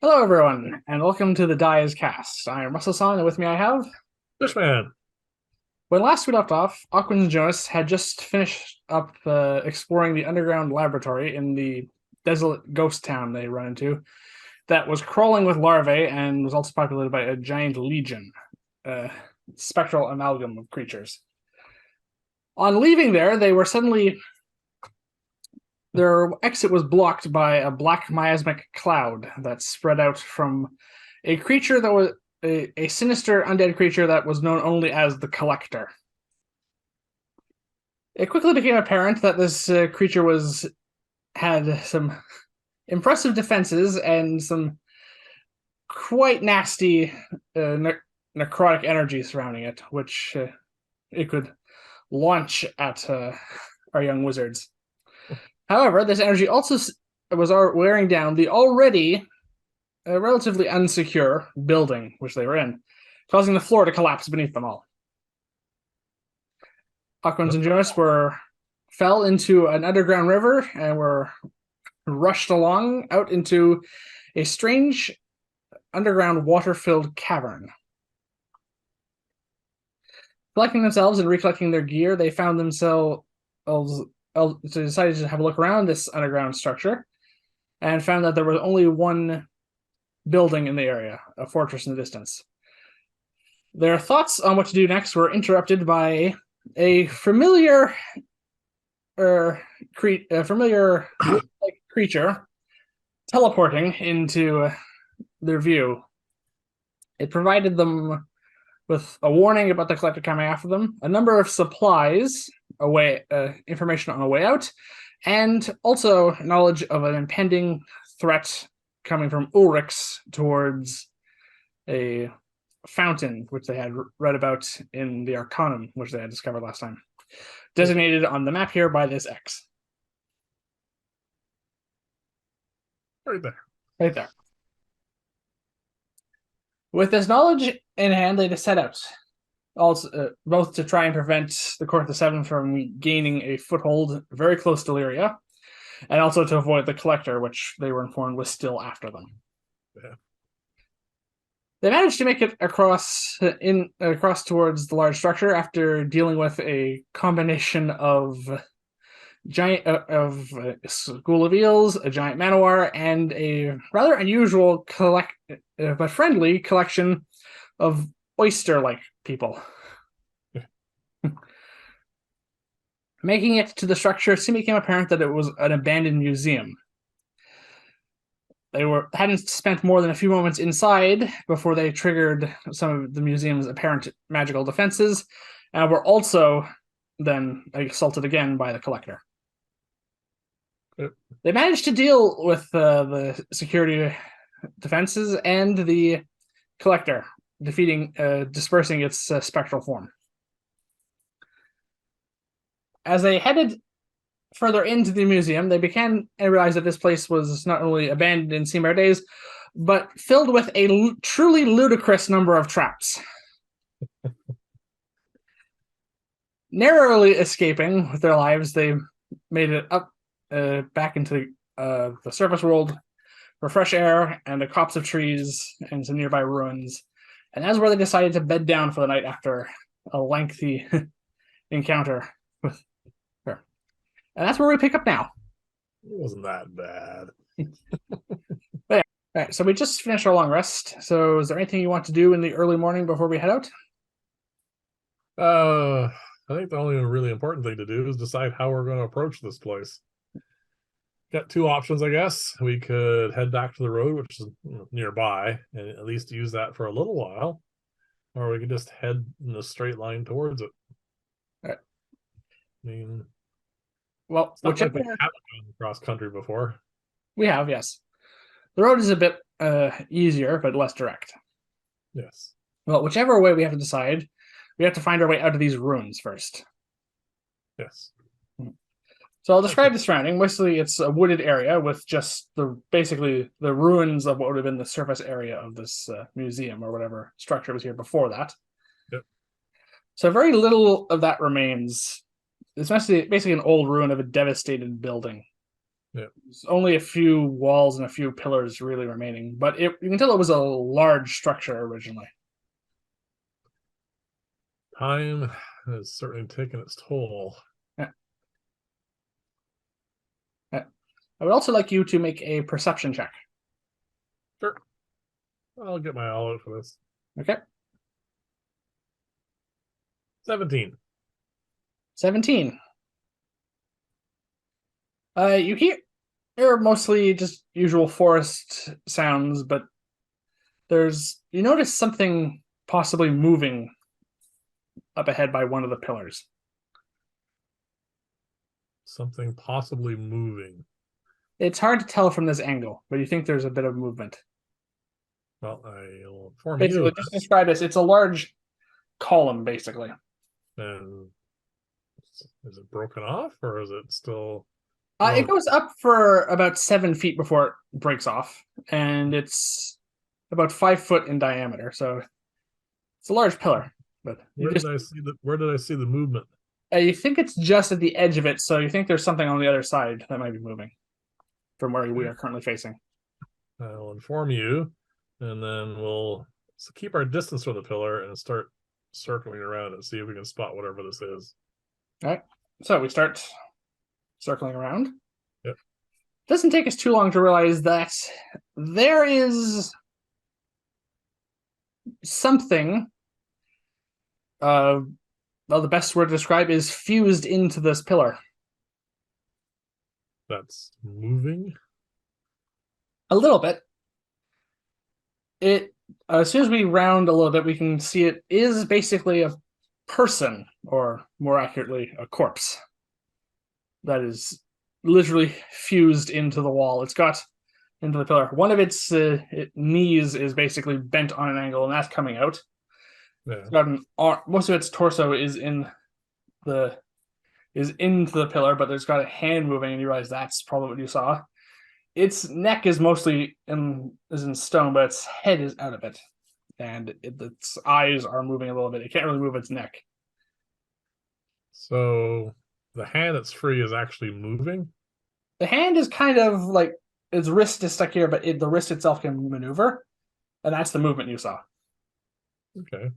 Hello, everyone, and welcome to the Dies Cast. I am Russell-san, and with me I have... Fishman. When last we left off, Aquans Jonas had just finished up exploring the underground laboratory in the desolate ghost town they run into that was crawling with larvae and was also populated by a giant legion, a spectral amalgam of creatures. On leaving there, they were suddenly... Their exit was blocked by a black miasmic cloud that spread out from a creature that was a sinister undead creature that was known only as the Collector. It quickly became apparent that this creature had some impressive defenses and some quite nasty necrotic energy surrounding it, which it could launch at our young wizards. However, this energy also was wearing down the already relatively unsecure building which they were in, causing the floor to collapse beneath them all. Aquans and Jonas fell into an underground river and were rushed along out into a strange underground water-filled cavern. Collecting themselves and recollecting their gear, they found themselves decided to have a look around this underground structure and found that there was only one building in the area, a fortress in the distance. Their thoughts on what to do next were interrupted by a familiar creature teleporting into their view. It provided them with a warning about the collector coming after them, a number of supplies, information on a way out, and also knowledge of an impending threat coming from Ulrich's towards a fountain, which they had read about in the Arcanum, which they had discovered last time. Designated on the map here by this X. Right there. Right there. With this knowledge in hand, they just set out. Also, both to try and prevent the Court of the Seven from gaining a foothold very close to Lyria, and also to avoid the Collector, which they were informed was still after them. Yeah. They managed to make it across towards the large structure after dealing with a combination of school of eels, a giant manowar, and a rather unusual but friendly collection of oyster-like people. Making it to the structure, soon became apparent that it was an abandoned museum. They hadn't spent more than a few moments inside before they triggered some of the museum's apparent magical defenses, and were also then assaulted again by the Collector. Yep. They managed to deal with the security defenses and the Collector, dispersing its spectral form. As they headed further into the museum, they began to realize that this place was not only abandoned in Seamer days, but filled with a truly ludicrous number of traps. Narrowly escaping with their lives, they made it up back into the surface world for fresh air and a copse of trees and some nearby ruins. And that's where they decided to bed down for the night after a lengthy encounter with her. And that's where we pick up now. It wasn't that bad. But yeah. All right, so we just finished our long rest. So is there anything you want to do in the early morning before we head out? I think the only really important thing to do is decide how we're going to approach this place. Got two options, I guess. We could head back to the road, which is nearby, and at least use that for a little while. Or we could just head in a straight line towards it. Right. I mean, well, it's not like we haven't gone across country before. We have, yes. The road is a bit easier, but less direct. Yes. Well, whichever way we have to decide, we have to find our way out of these ruins first. Yes. So I'll describe the surrounding. Mostly it's a wooded area with just basically the ruins of what would have been the surface area of this museum or whatever structure was here before that. Yep. So very little of that remains. It's basically an old ruin of a devastated building. Yeah. There's only a few walls and a few pillars really remaining, but you can tell it was a large structure originally. Time has certainly taken its toll. Yeah. Yeah. I would also like you to make a perception check. Sure. I'll get my all out for this. Okay. 17. 17. You hear mostly just usual forest sounds, but you notice something possibly moving up ahead by one of the pillars. Something possibly moving. It's hard to tell from this angle, but you think there's a bit of movement. Well, I'll inform you Basically, of just this. describe this. It's a large column, basically. And is it broken off or is it still It growing? goes up for about 7 feet before it breaks off, and it's about 5 foot in diameter. So it's a large pillar. But Where did I see the movement? you think it's just at the edge of it, so you think there's something on the other side that might be moving from where we are currently facing. I'll inform you, and then we'll keep our distance from the pillar and start circling around and see if we can spot whatever this is. All right. So we start circling around. Yep. Doesn't take us too long to realize that there is something. Well, the best word to describe is fused into this pillar. That's moving. A little bit. As soon as we round a little bit, we can see it is basically a person, or more accurately, a corpse that is literally fused into the wall. It's got into the pillar. One of its knees is basically bent on an angle, and that's coming out. Yeah. It's got an arm, most of its torso is into the pillar, but there's got a hand moving, and you realize that's probably what you saw. Its neck is mostly in stone, but its head is out of it, and its eyes are moving a little bit. It can't really move its neck. So the hand that's free is actually moving. The hand is kind of like its wrist is stuck here, but the wrist itself can maneuver, and that's the movement you saw. Okay.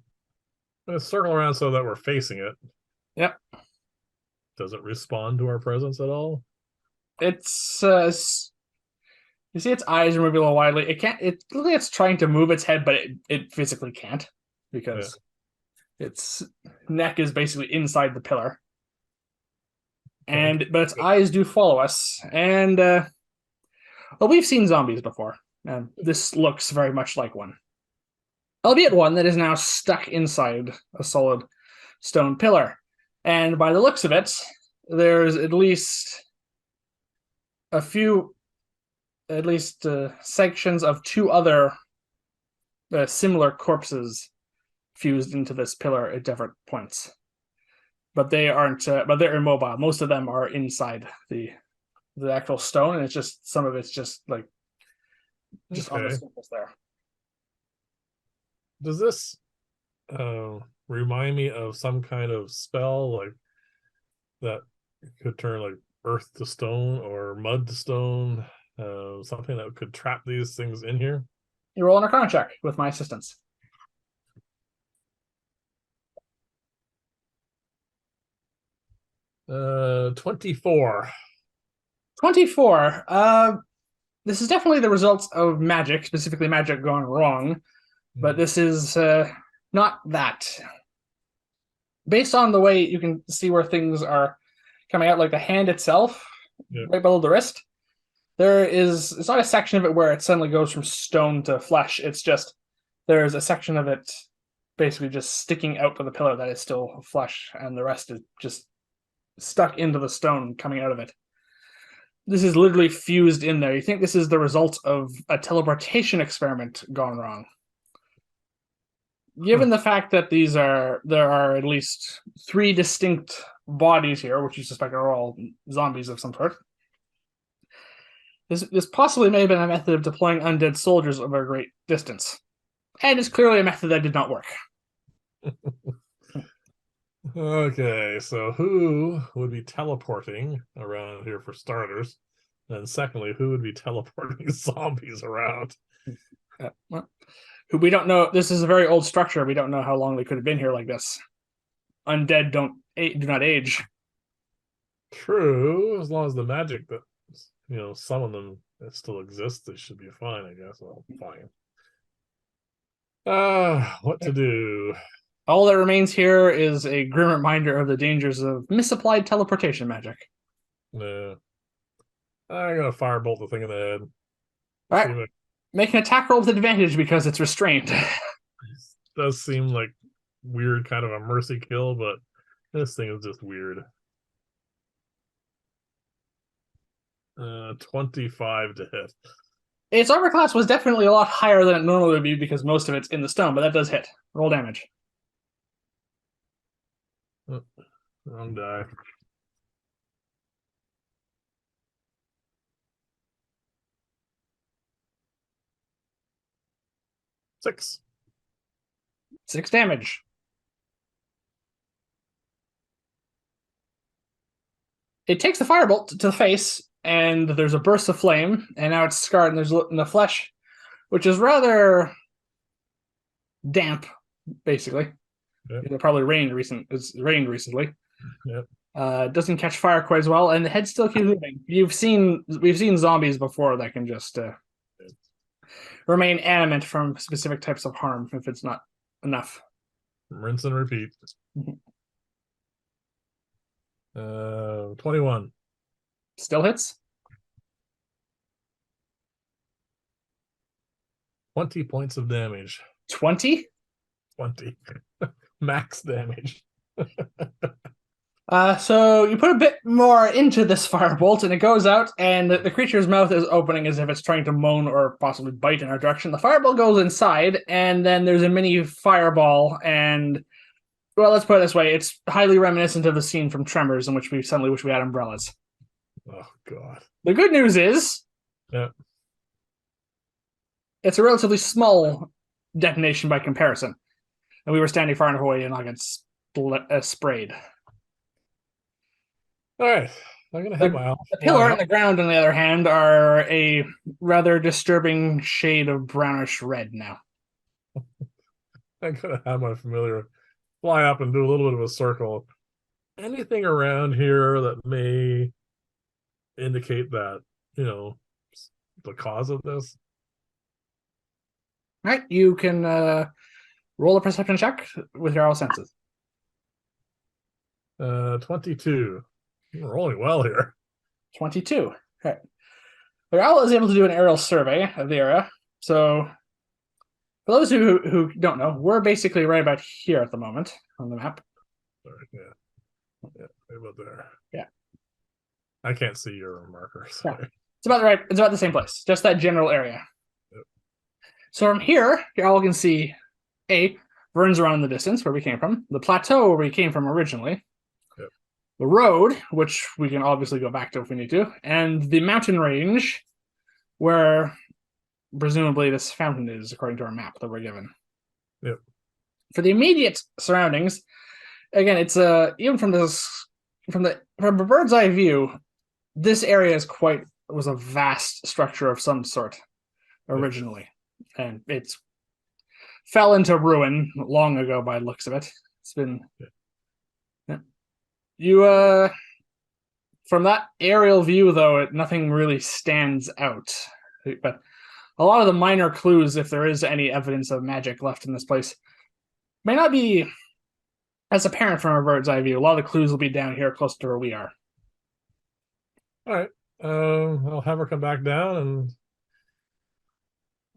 Let's circle around so that we're facing it. Yep. Does it respond to our presence at all? It's you see its eyes are moving a little widely. It can't. It's trying to move its head, but it physically can't because its neck is basically inside the pillar. But its eyes do follow us, and well, we've seen zombies before, and this looks very much like one, albeit one that is now stuck inside a solid stone pillar. And by the looks of it, there's at least sections of two other similar corpses fused into this pillar at different points. But they aren't. But they're immobile. Most of them are inside the actual stone, and it's just some of it's just like just on the surface there. Does this remind me of some kind of spell like that could turn like earth to stone or mud to stone? Something that could trap these things in here? You roll an Arcana check with my assistance. 24. 24. This is definitely the results of magic, specifically magic gone wrong, but this is not that. Based on the way you can see where things are coming out, like the hand itself, right below the wrist, it's not a section of it where it suddenly goes from stone to flesh. It's just there's a section of it basically just sticking out of the pillar that is still flesh, and the rest is just stuck into the stone coming out of it. This is literally fused in there. You think this is the result of a teleportation experiment gone wrong. Given the fact that there are at least 3 distinct bodies here, which you suspect are all zombies of some sort, this possibly may have been a method of deploying undead soldiers over a great distance. And it's clearly a method that did not work. Okay, so who would be teleporting around here for starters? And secondly, who would be teleporting zombies around? Well, we don't know. This is a very old structure. We don't know how long they could have been here like this. Undead do not age. True, as long as the magic that summon them that still exists, they should be fine. I guess. Well, fine. What to do? All that remains here is a grim reminder of the dangers of misapplied teleportation magic. Yeah. I'm gonna firebolt the thing in the head. All right. Make an attack roll with advantage because it's restrained. Does seem like weird, kind of a mercy kill, but this thing is just weird. 25 to hit. Its armor class was definitely a lot higher than it normally would be because most of it's in the stone, but that does hit. Roll damage. Oh, wrong die. Six damage. It takes the firebolt to the face, and there's a burst of flame, and now it's scarred, and there's in the flesh, which is rather damp, basically. Yep. It probably rained recently. Yep. Doesn't catch fire quite as well, and the head still keeps moving. We've seen zombies before that can just remain animate from specific types of harm if it's not enough. Rinse and repeat. 21. Still hits. 20 points of damage. 20? 20. Max damage. So you put a bit more into this firebolt, and it goes out, and the creature's mouth is opening as if it's trying to moan or possibly bite in our direction. The firebolt goes inside, and then there's a mini fireball, and, well, let's put it this way. It's highly reminiscent of the scene from Tremors in which we suddenly wish we had umbrellas. Oh, God. The good news is it's a relatively small detonation by comparison, and we were standing far enough away and not get sprayed. All right, I'm gonna hit my. The pillar and the ground, on the other hand, are a rather disturbing shade of brownish red now. I'm gonna have my familiar fly up and do a little bit of a circle. Anything around here that may indicate that the cause of this? All right, you can roll a perception check with your all senses. 22. We're rolling well here. 22. Okay. The owl is able to do an aerial survey of the area. So, for those who don't know, we're basically right about here at the moment on the map. Sorry, yeah, right about there. Yeah. I can't see your marker. Sorry. Yeah. It's about the same place, just that general area. Yep. So from here, you all can see Vern's around in the distance where we came from, the plateau where we came from originally. The road, which we can obviously go back to if we need to, and the mountain range, where presumably this fountain is, according to our map that we're given. Yep. For the immediate surroundings, again, it's even from a bird's eye view, this area was a vast structure of some sort originally, and it's fell into ruin long ago by the looks of it. It's been. You, from that aerial view, though, nothing really stands out. But a lot of the minor clues, if there is any evidence of magic left in this place, may not be as apparent from a bird's eye view. A lot of the clues will be down here close to where we are. All right. I'll have her come back down, and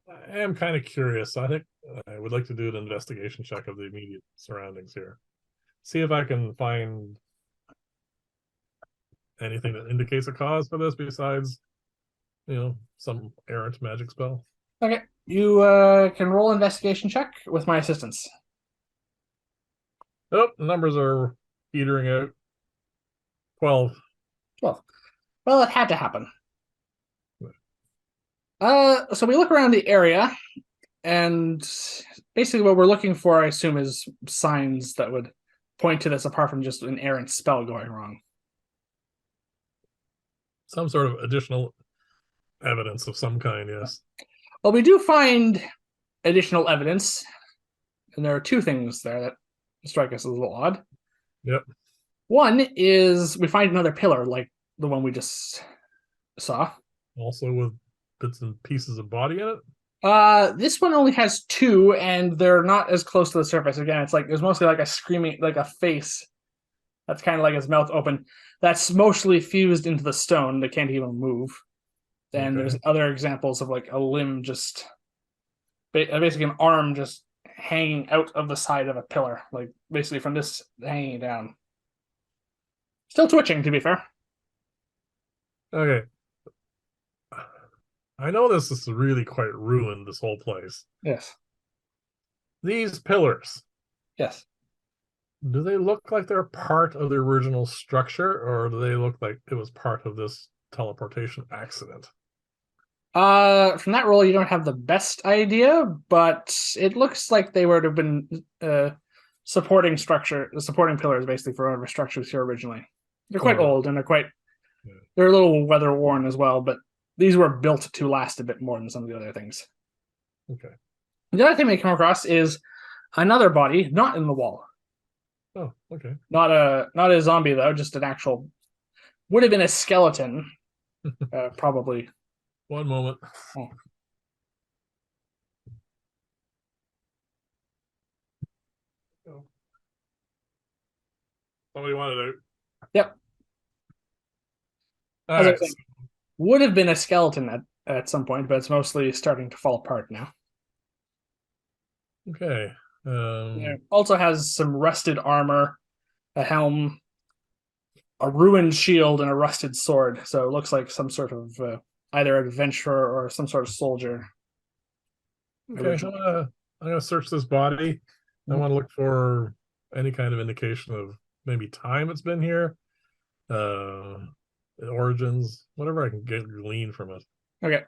I am kind of curious. I think I would like to do an investigation check of the immediate surroundings here. See if I can find anything that indicates a cause for this besides, some errant magic spell. Okay, you can roll investigation check with my assistance. Oh, numbers are petering out. 12. Well, it had to happen. So we look around the area, and basically what we're looking for, I assume, is signs that would point to this apart from just an errant spell going wrong. Some sort of additional evidence of some kind, yes. Well, we do find additional evidence, and there are two things there that strike us as a little odd. Yep. One is we find another pillar like the one we just saw. Also with bits and pieces of body in it. This one only has two, and they're not as close to the surface. Again, it's like there's mostly like a screaming, like a face that's kind of like his mouth open. That's mostly fused into the stone. They can't even move. And Okay. there's other examples of like a limb just basically an arm just hanging out of the side of a pillar, like basically from this hanging down. Still twitching, to be fair. Okay. I know this is really quite ruined, this whole place. Yes. These pillars, Yes. do they look like they're part of the original structure, or do they look like it was part of this teleportation accident? From that roll, you don't have the best idea, but it looks like they would have been supporting pillars basically for whatever structures here originally. They're quite old and they're a little weather worn as well, but these were built to last a bit more than some of the other things. Okay. The other thing we come across is another body, not in the wall. Oh, okay. Not a zombie though, just an actual would have been a skeleton, probably. One moment. Oh. Somebody wanted out. Yep. All As I right. was saying, would have been a skeleton at some point, but it's mostly starting to fall apart now. Okay. It also has some rusted armor, a helm, a ruined shield, and a rusted sword. So it looks like some sort of either adventurer or some sort of soldier. Okay. I'm gonna search this body. I want to look for any kind of indication of maybe time it's been here, origins, whatever I can glean from it. Okay.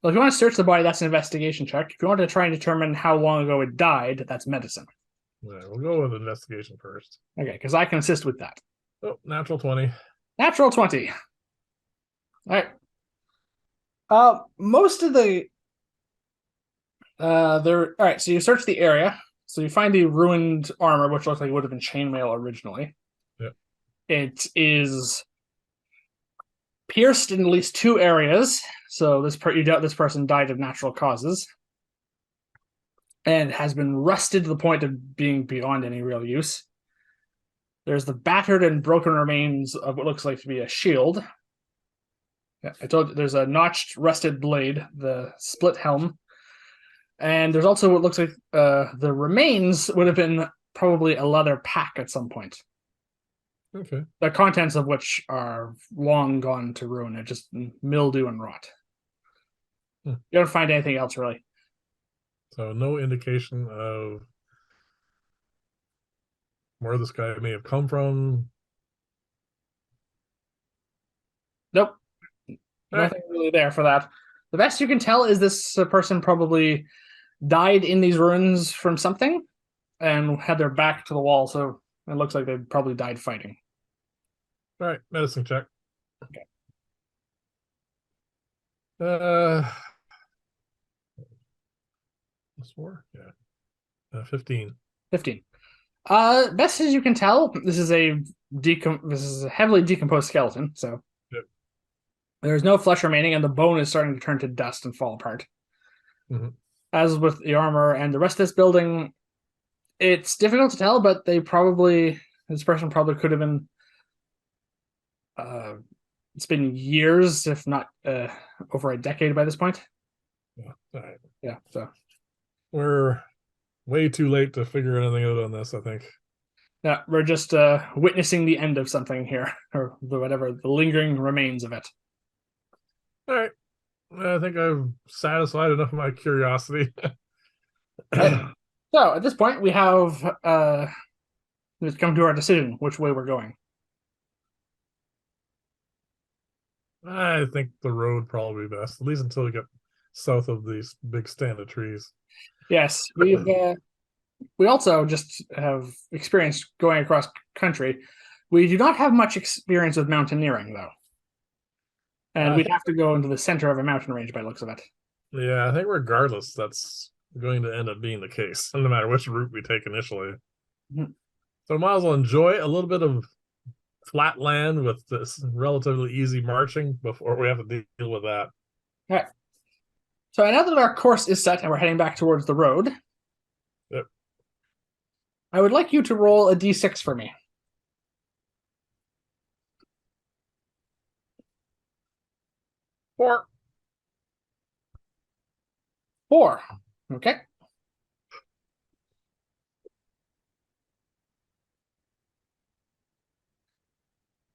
Well, if you want to search the body, that's an investigation check. If you want to try and determine how long ago it died, that's medicine. Yeah, we'll go with investigation first. Okay, because I can assist with that. Oh, natural 20. Natural 20. All right. Most of the there. All right, so you search the area. So you find the ruined armor, which looks like it would have been chainmail originally. Yeah. It is pierced in at least two areas. So you doubt this person died of natural causes, and has been rusted to the point of being beyond any real use. There's the battered and broken remains of what looks like to be a shield. Yeah, I told you there's a notched, rusted blade, the split helm, and there's also what looks like the remains would have been probably a leather pack at some point. Okay. The contents of which are long gone to ruin. They're just mildew and rot. You don't find anything else really. So no indication of where this guy may have come from. Nope. Nothing really there for that. The best you can tell is this person probably died in these ruins from something and had their back to the wall, so it looks like they probably died fighting. All right, medicine check. Okay. +4? Yeah. 15. 15. Best as you can tell, this is a heavily decomposed skeleton, so yep. There's no flesh remaining, and the bone is starting to turn to dust and fall apart. Mm-hmm. As with the armor and the rest of this building, it's difficult to tell, but this person probably could have been. It's been years, if not over a decade by this point. Yeah. All right. Yeah, so we're way too late to figure anything out on this, I think. Yeah, we're just witnessing the end of something here, or the lingering remains of it. All right. I think I've satisfied enough of my curiosity. Right. So at this point, we have we've come to our decision which way we're going. I think the road probably best, at least until we get south of these big stand of trees. Yes, we also just have experience going across country. We do not have much experience with mountaineering, though. And I we'd think, have to go into the center of a mountain range by the looks of it. yeah, I think regardless, that's going to end up being the case, no matter which route we take initially. Mhm. So might as well enjoy a little bit of flat land with this relatively easy marching before we have to deal with that. All right. So now that our course is set and we're heading back towards the road, Yep. I would like you to roll a d6 for me. 4. 4. Okay.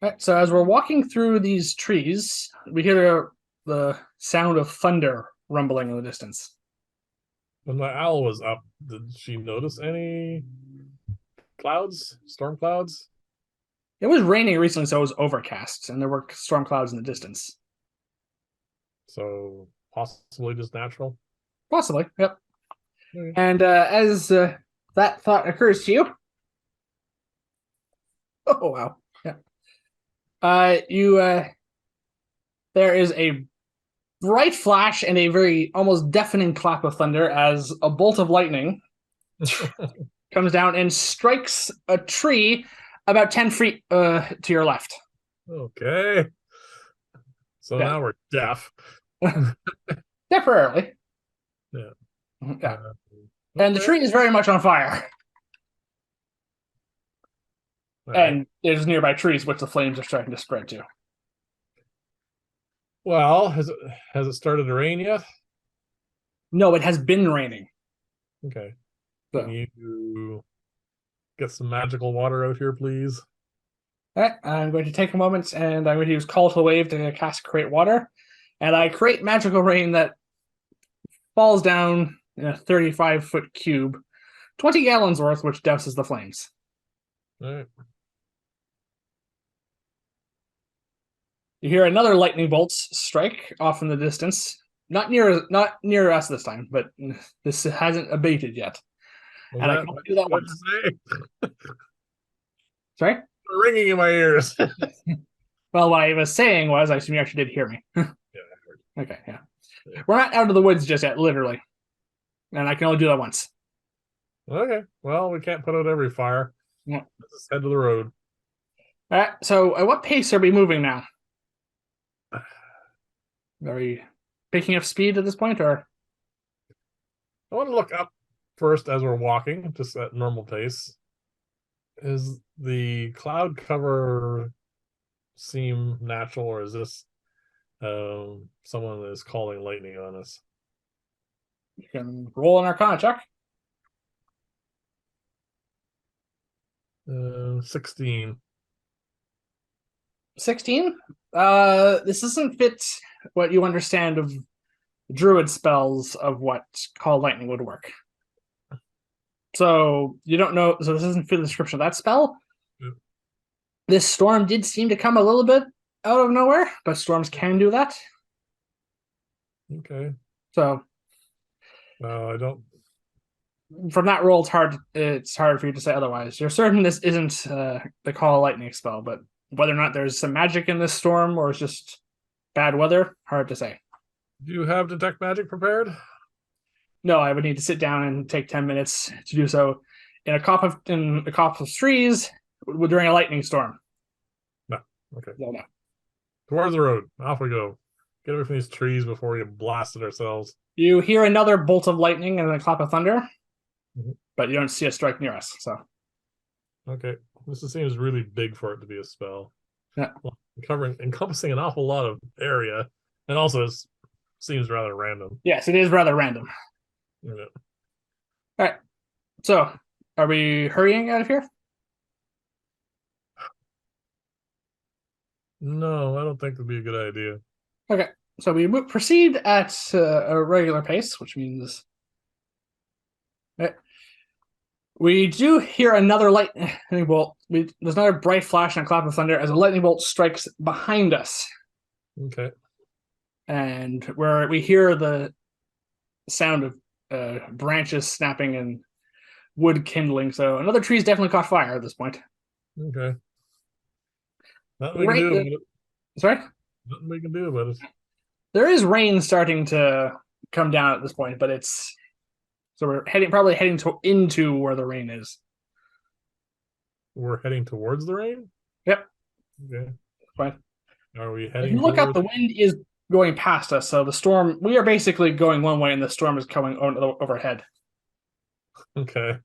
All right, so as we're walking through these trees, we hear the sound of thunder rumbling in the distance. When my owl was up, did she notice any clouds, storm clouds? It was raining recently, so it was overcast, and there were storm clouds in the distance. So possibly just natural. Possibly, yep. Okay. And as that thought occurs to you, oh wow, yeah, you there is a bright flash and a very almost deafening clap of thunder as a bolt of lightning comes down and strikes a tree about 10 feet to your left. Okay. So Yeah. now we're deaf. Temporarily. Yeah. Yeah. Uh, And the okay. tree is very much on fire. All right. And there's nearby trees which the flames are starting to spread to. Well, has it started to rain yet? No, it has been raining. Okay. Can So, you get some magical water out here, please? all right, I'm going to take a moment and I'm going to use Call to Wave to cast Create Water. And I create magical rain that falls down in a 35-foot cube, 20 gallons worth, which douses the flames. All right. You hear another lightning bolt strike off in the distance. Not near us this time, but this hasn't abated yet. Was And I that can only do that what once. you say? Sorry? Ringing in my ears. Well, what I was saying was, I assume you actually did hear me. Yeah, I heard. Okay, yeah. We're not out of the woods just yet, literally. And I can only do that once. Okay. Well, we can't put out every fire. Yeah. Let's just head to the road. All right, so at what pace are we moving now? Are we picking up speed at this point, or? I want to look up first as we're walking, just at normal pace. Is the cloud cover seem natural, or is this someone that is calling lightning on us? You can roll an Arcana check. 16. 16. This doesn't fit what you understand of druid spells of what call lightning would work. So you don't know. So this doesn't fit the description of that spell. Yep. This storm did seem to come a little bit out of nowhere, but storms can do that. Okay. So I don't. from that roll, it's hard for you to say otherwise. You're certain this isn't the call lightning spell, but whether or not there's some magic in this storm or it's just bad weather, hard to say. Do you have detect magic prepared? No, I would need to sit down and take 10 minutes to do so in a copse of trees during a lightning storm. No. Okay. No. Towards the road. Off we go. Get away from these trees before we blast it ourselves. You hear another bolt of lightning and a clap of thunder, Mhm. but you don't see a strike near us. So Okay. This seems really big for it to be a spell. yeah. Well, encompassing an awful lot of area, and also it seems rather random. Yes, it is rather random. Yeah. All right. So are we hurrying out of here? No, I don't think it'd be a good idea. Okay. So we proceed at a regular pace, which means we do hear another lightning bolt. There's another bright flash and a clap of thunder as a lightning bolt strikes behind us. Okay. And where we hear the sound of branches snapping and wood kindling. So another tree's definitely caught fire at this point. Okay. Nothing we can do about it. Sorry? Nothing we can do about it. There is rain starting to come down at this point, but it's so we're probably heading into where the rain is. We're heading towards the rain. Yep. Okay. But Are we if heading you look up, towards? the wind is going past us, so the storm. We are basically going one way, and the storm is coming overhead. Okay.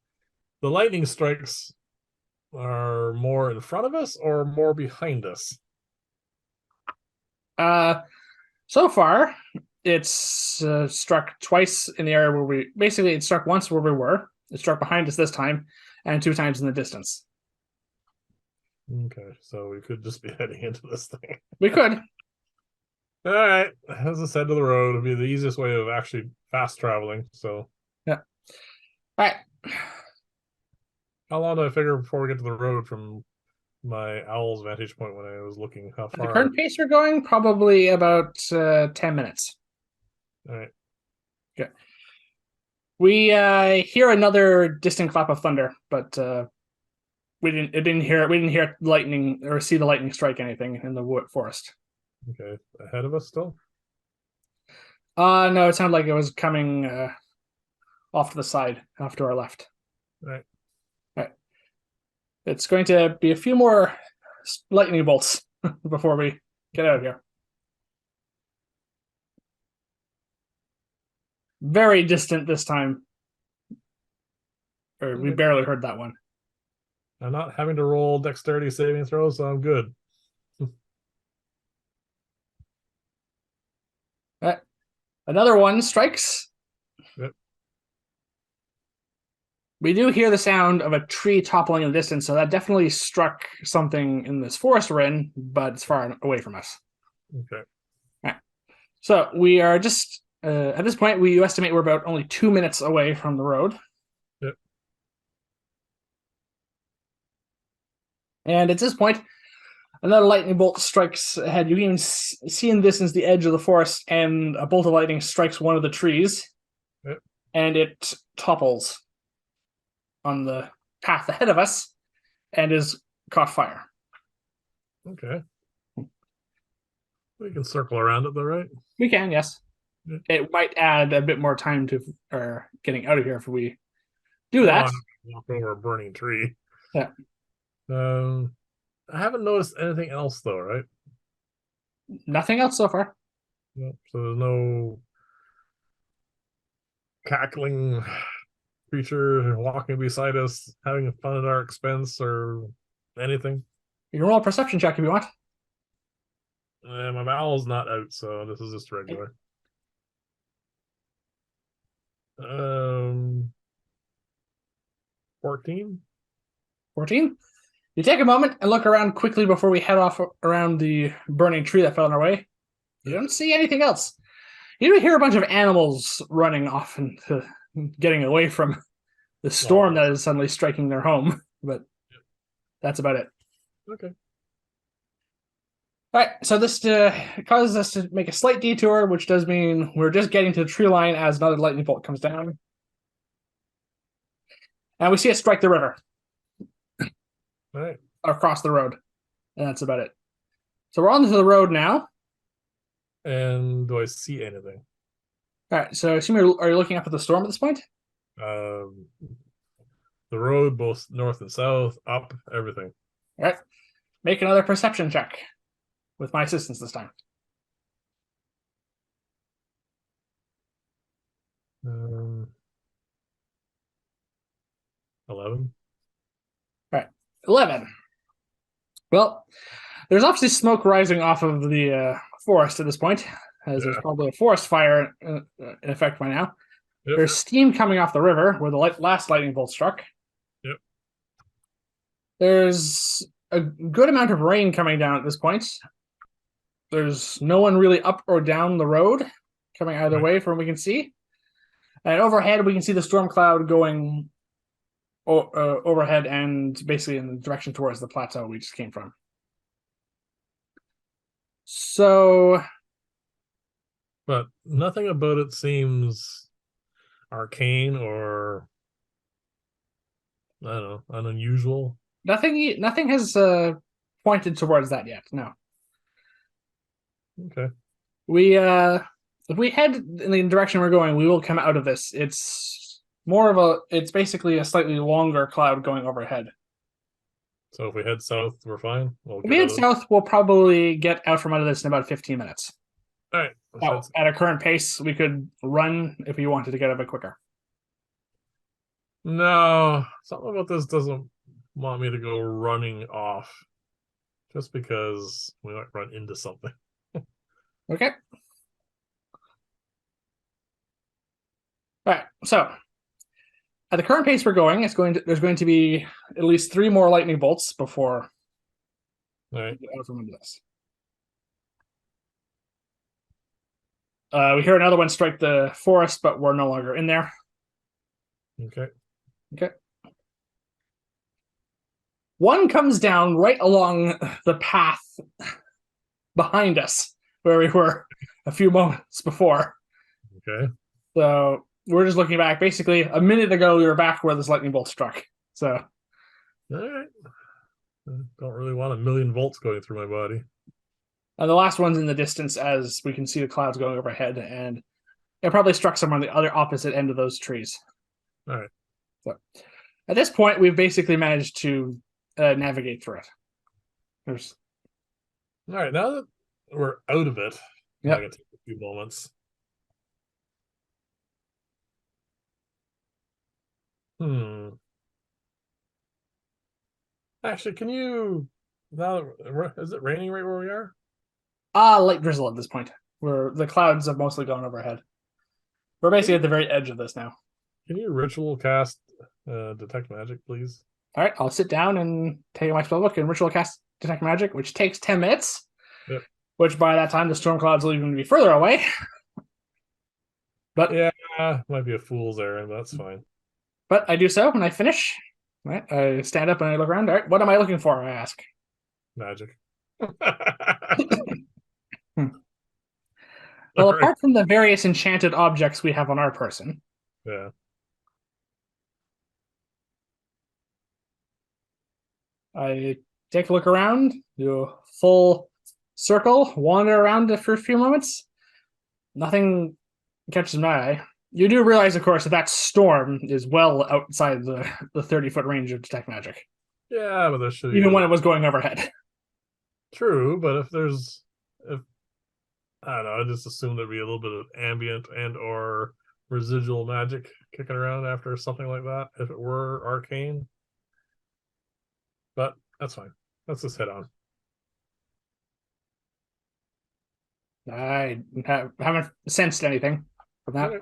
The lightning strikes are more in front of us or more behind us? Uh, so far, it's struck twice in the area where we basically it struck once where we were. It struck behind us this time, and two times in the distance. Okay, so we could just be heading into this thing. We could. All right, as I said, to the road would be the easiest way of actually fast traveling. So, Yeah. All right. how long do I figure before we get to the road from my owl's vantage point when I was looking? How At the far? current pace we're going, probably about 10 minutes. All right. Okay. We hear another distant clap of thunder, but we didn't hear it. We didn't hear lightning or see the lightning strike anything in the wood forest. Okay, ahead of us still. No, it sounded like it was coming off to the side, off to our left. All right. All right. It's going to be a few more lightning bolts before we get out of here. Very distant this time. Or we Okay. barely heard that one. I'm not having to roll dexterity saving throws, so I'm good. Another one strikes. Yep. We do hear the sound of a tree toppling in the distance, so that definitely struck something in this forest we're in, but it's far away from us. Okay. All right. So we are just at this point, we estimate we're about only 2 minutes away from the road. Yep. And at this point, another lightning bolt strikes ahead. You can even see in the distance the edge of the forest, and a bolt of lightning strikes one of the trees, Yep. and it topples on the path ahead of us and is caught fire. Okay. We can circle around it though, right? We can, yes. Yeah. It might add a bit more time to getting out of here if we do Well, that. I'm walk over a burning tree. Yeah. Um, I haven't noticed anything else though, right? Nothing else so far. Yeah. So there's no cackling creature walking beside us, having fun at our expense or anything. You can roll a perception check if you want. My owl's not out, so this is just regular. 14. 14. You take a moment and look around quickly before we head off around the burning tree that fell in our way. You don't see anything else. You don't hear a bunch of animals running off and getting away from the storm that is suddenly striking their home, but that's about it. Okay. All right, so this causes us to make a slight detour, which does mean we're just getting to the tree line as another lightning bolt comes down. And we see it strike the river. All right. Across the road. And that's about it. So we're onto the road now. And do I see anything? All right, so assume are you looking up at the storm at this point? Um, the road, both north and south, up, everything. All right. Make another perception check with my assistance this time. 11. All right. 11. Well, there's obviously smoke rising off of the forest at this point, as there's probably a forest fire in effect by now. Yep. There's steam coming off the river where the last lightning bolt struck. Yep. There's a good amount of rain coming down at this point. There's no one really up or down the road coming either way from what we can see. And overhead, we can see the storm cloud going overhead and basically in the direction towards the plateau we just came from. So, But nothing about it seems arcane or, I don't know, unusual. nothing has pointed towards that yet. No. Okay. We if we head in the direction we're going, we will come out of this. It's basically a slightly longer cloud going overhead. So if we head south, we're fine. We'll If we get out head of this. south, we'll probably get out from under this in about 15 minutes. All right. Let's head Now, at a current pace, we could run if we wanted to get a bit quicker. No, something about this doesn't want me to go running off just because we might run into something. Okay. All right. So at the current pace we're going, there's going to be at least 3 more lightning bolts before All right. we get out from under this. We hear another one strike the forest, but we're no longer in there. Okay. Okay. One comes down right along the path behind us where we were a few moments before. Okay. So we're just looking back. Basically, a minute ago, we were back where this lightning bolt struck. So, All right. I don't really want a million volts going through my body. and the last one's in the distance as we can see the clouds going overhead, and it probably struck somewhere on the other opposite end of those trees. All right. So, at this point, we've basically managed to navigate through it. There's, All right. Now that we're out of it, I yep. can take a few moments. Hmm. Actually, can you now is it raining right where we are? Light drizzle at this point, where the clouds have mostly gone overhead. We're basically at the very edge of this now. Can you ritual cast detect magic, please? All right, I'll sit down and take my spellbook and ritual cast detect magic, which takes 10 minutes. Yep. Which by that time the storm clouds will even be further away. But Yeah, might be a fool's errand, but that's fine. But I do so when I finish. All right, I stand up and I look around. All right, what am I looking for? I ask. Magic. Well, Sorry. apart from the various enchanted objects we have on our person, Yeah. I take a look around, do a full circle, wander around for a few moments. Nothing catches my eye. You do realize, of course, that storm is well outside the 30-foot range of detect magic, Yeah, but there should be even when it was going overhead. true, but if I don't know, I just assumed there'd be a little bit of ambient and or residual magic kicking around after something like that, if it were arcane. But that's fine. Let's just head on. I haven't sensed anything from that. Okay.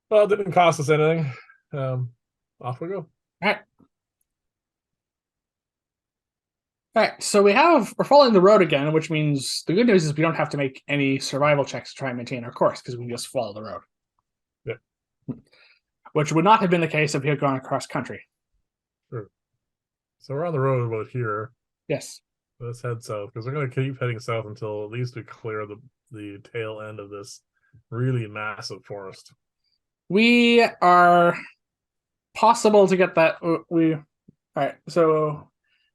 Well, it didn't cost us anything. Off we go. All right. All right, so we're following the road again, which means the good news is we don't have to make any survival checks to try and maintain our course because we can just follow the road. Yeah. Which would not have been the case if we had gone across country. Sure. So we're on the road about here. Yes. Let's head south because we're going to keep heading south until at least we clear the tail end of this really massive forest. We are possible to get that. All right, so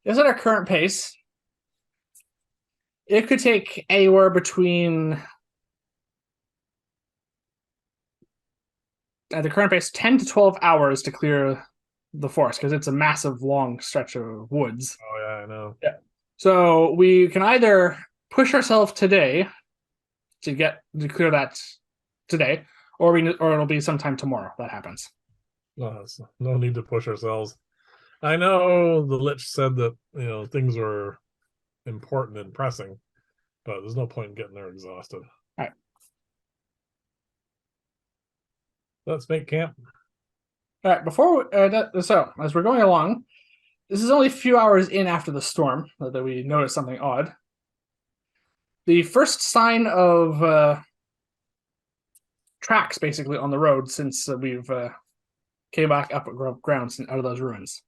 this at our current pace, it could take anywhere between at the current pace 10 to 12 hours to clear the forest because it's a massive long stretch of woods. Oh yeah, I know. Yeah. So we can either push ourselves today to clear that today, or it'll be sometime tomorrow that happens. No, no need to push ourselves. I know the Lich said that things were important and pressing, but there's no point in getting there exhausted. All right. Let's make camp. All right. So as we're going along, this is only a few hours in after the storm that we notice something odd. The first sign of tracks, basically, on the road since we've came back up ground out of those ruins.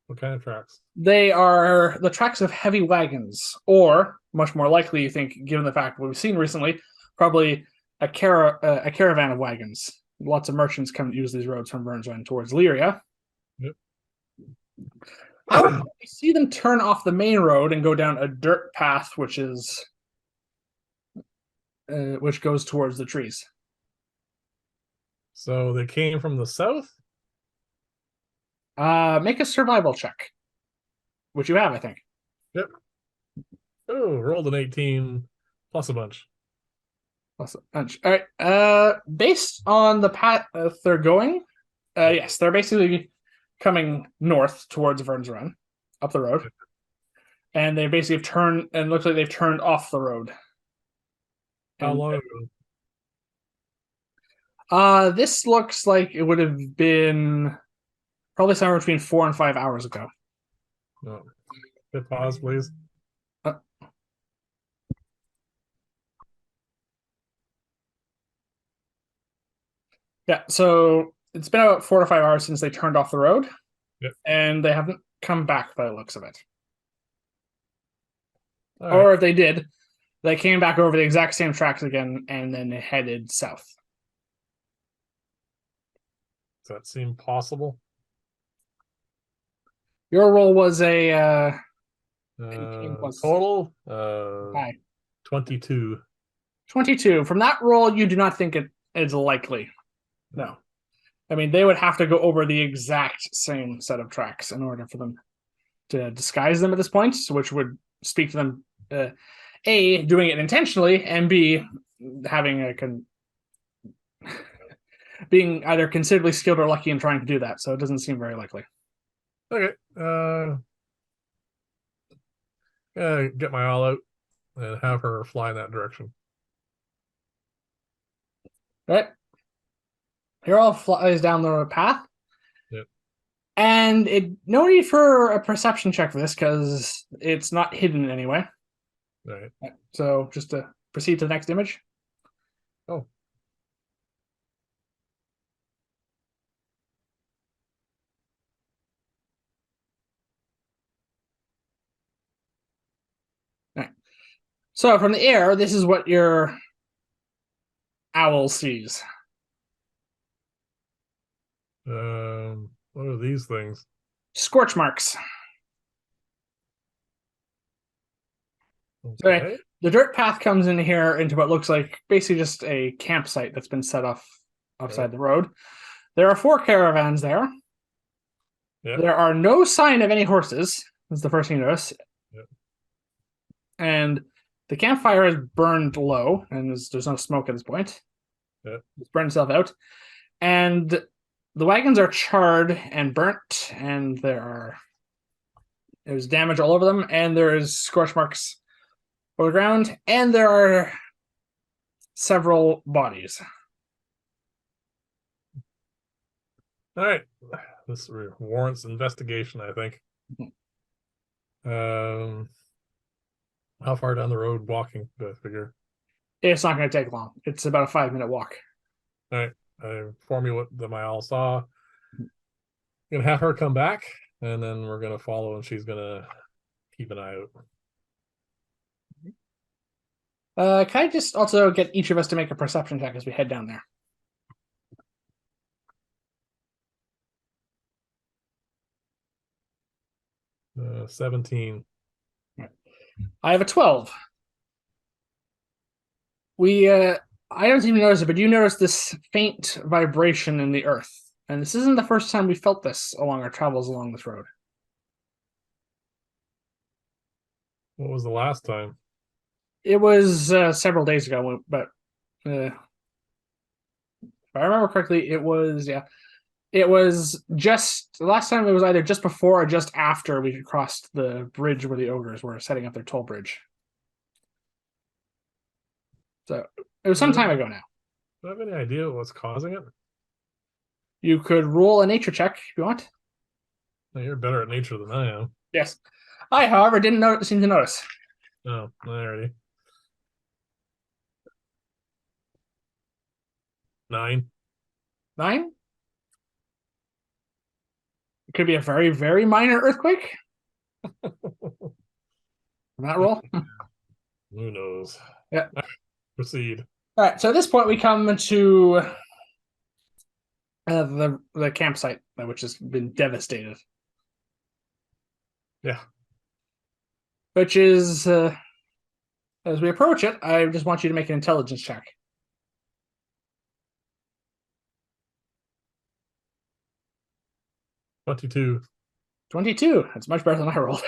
What kind of tracks? They are the tracks of heavy wagons, or much more likely, you think, given the fact what we've seen recently, probably a caravan of wagons. Lots of merchants come use these roads from Burnswine towards Lyria. Yep. However, you see them turn off the main road and go down a dirt path, which goes towards the trees. So they came from the south? Make a survival check, which you have, I think. Yep. Oh, rolled an 18 plus a bunch. Plus a bunch. All right. Based on the path they're going, yes, they're basically coming north towards Vern's Run, up the road, and they basically have turned, and it looks like they've turned off the road. How And, long ago? this looks like it would have been probably somewhere between 4 and 5 hours ago. No. Hit pause, please. Uh, yeah, so it's been about 4 to 5 hours since they turned off the road, Yep. and they haven't come back by the looks of it. All Or right. if they did, they came back over the exact same tracks again and then headed south. Does that seem possible? Your roll was a 18 plus Total 22. 22. From that roll, you do not think it is likely. No. I mean, they would have to go over the exact same set of tracks in order for them to disguise them at this point, which would speak to them, A, doing it intentionally, and B, having being either considerably skilled or lucky in trying to do that. So it doesn't seem very likely. Okay. Get my all out and have her fly in that direction. Right? Hero flies down the path. Yep. And no need for a perception check for this because it's not hidden in any way. Right. So just to proceed to the next image. Oh. Right. So from the air, this is what your owl sees. What are these things? Scorch marks. Okay. So the dirt path comes in here into what looks like basically just a campsite that's been set off outside the road. There are 4 caravans there. Yep. There are no sign of any horses. That's the first thing you notice. Yep. And the campfire is burned low, and there's no smoke at this point. Yep. It's burned itself out. And the wagons are charred and burnt, and there's damage all over them, and there's scorch marks over the ground, and there are several bodies. All right. This warrants investigation, I think. How far down the road walking, do I figure? It's not going to take long. It's about a 5-minute walk. All right. Inform me what my owl saw. I'm gonna have her come back, and then we're gonna follow, and she's gonna keep an eye out. Can I just also get each of us to make a perception check as we head down there? 17. I have a 12. I don't even notice it, but you notice this faint vibration in the earth. And this isn't the first time we felt this along our travels along this road. What was the last time? It was several days ago, but if I remember correctly, it was just the last time. It was either just before or just after we crossed the bridge where the ogres were setting up their toll bridge. So it was some time ago now. Do I have any idea what's causing it? You could roll a nature check if you want. No, you're better at nature than I am. Yes. I, however, didn't seem to notice. Oh, alrighty. 9. 9? It could be a very, very minor earthquake. That roll. Who knows? Yeah. Proceed. All right. So at this point, we come to the campsite, which has been devastated. Yeah. which is, as we approach it, I just want you to make an intelligence check. 22. 22. That's much better than I rolled.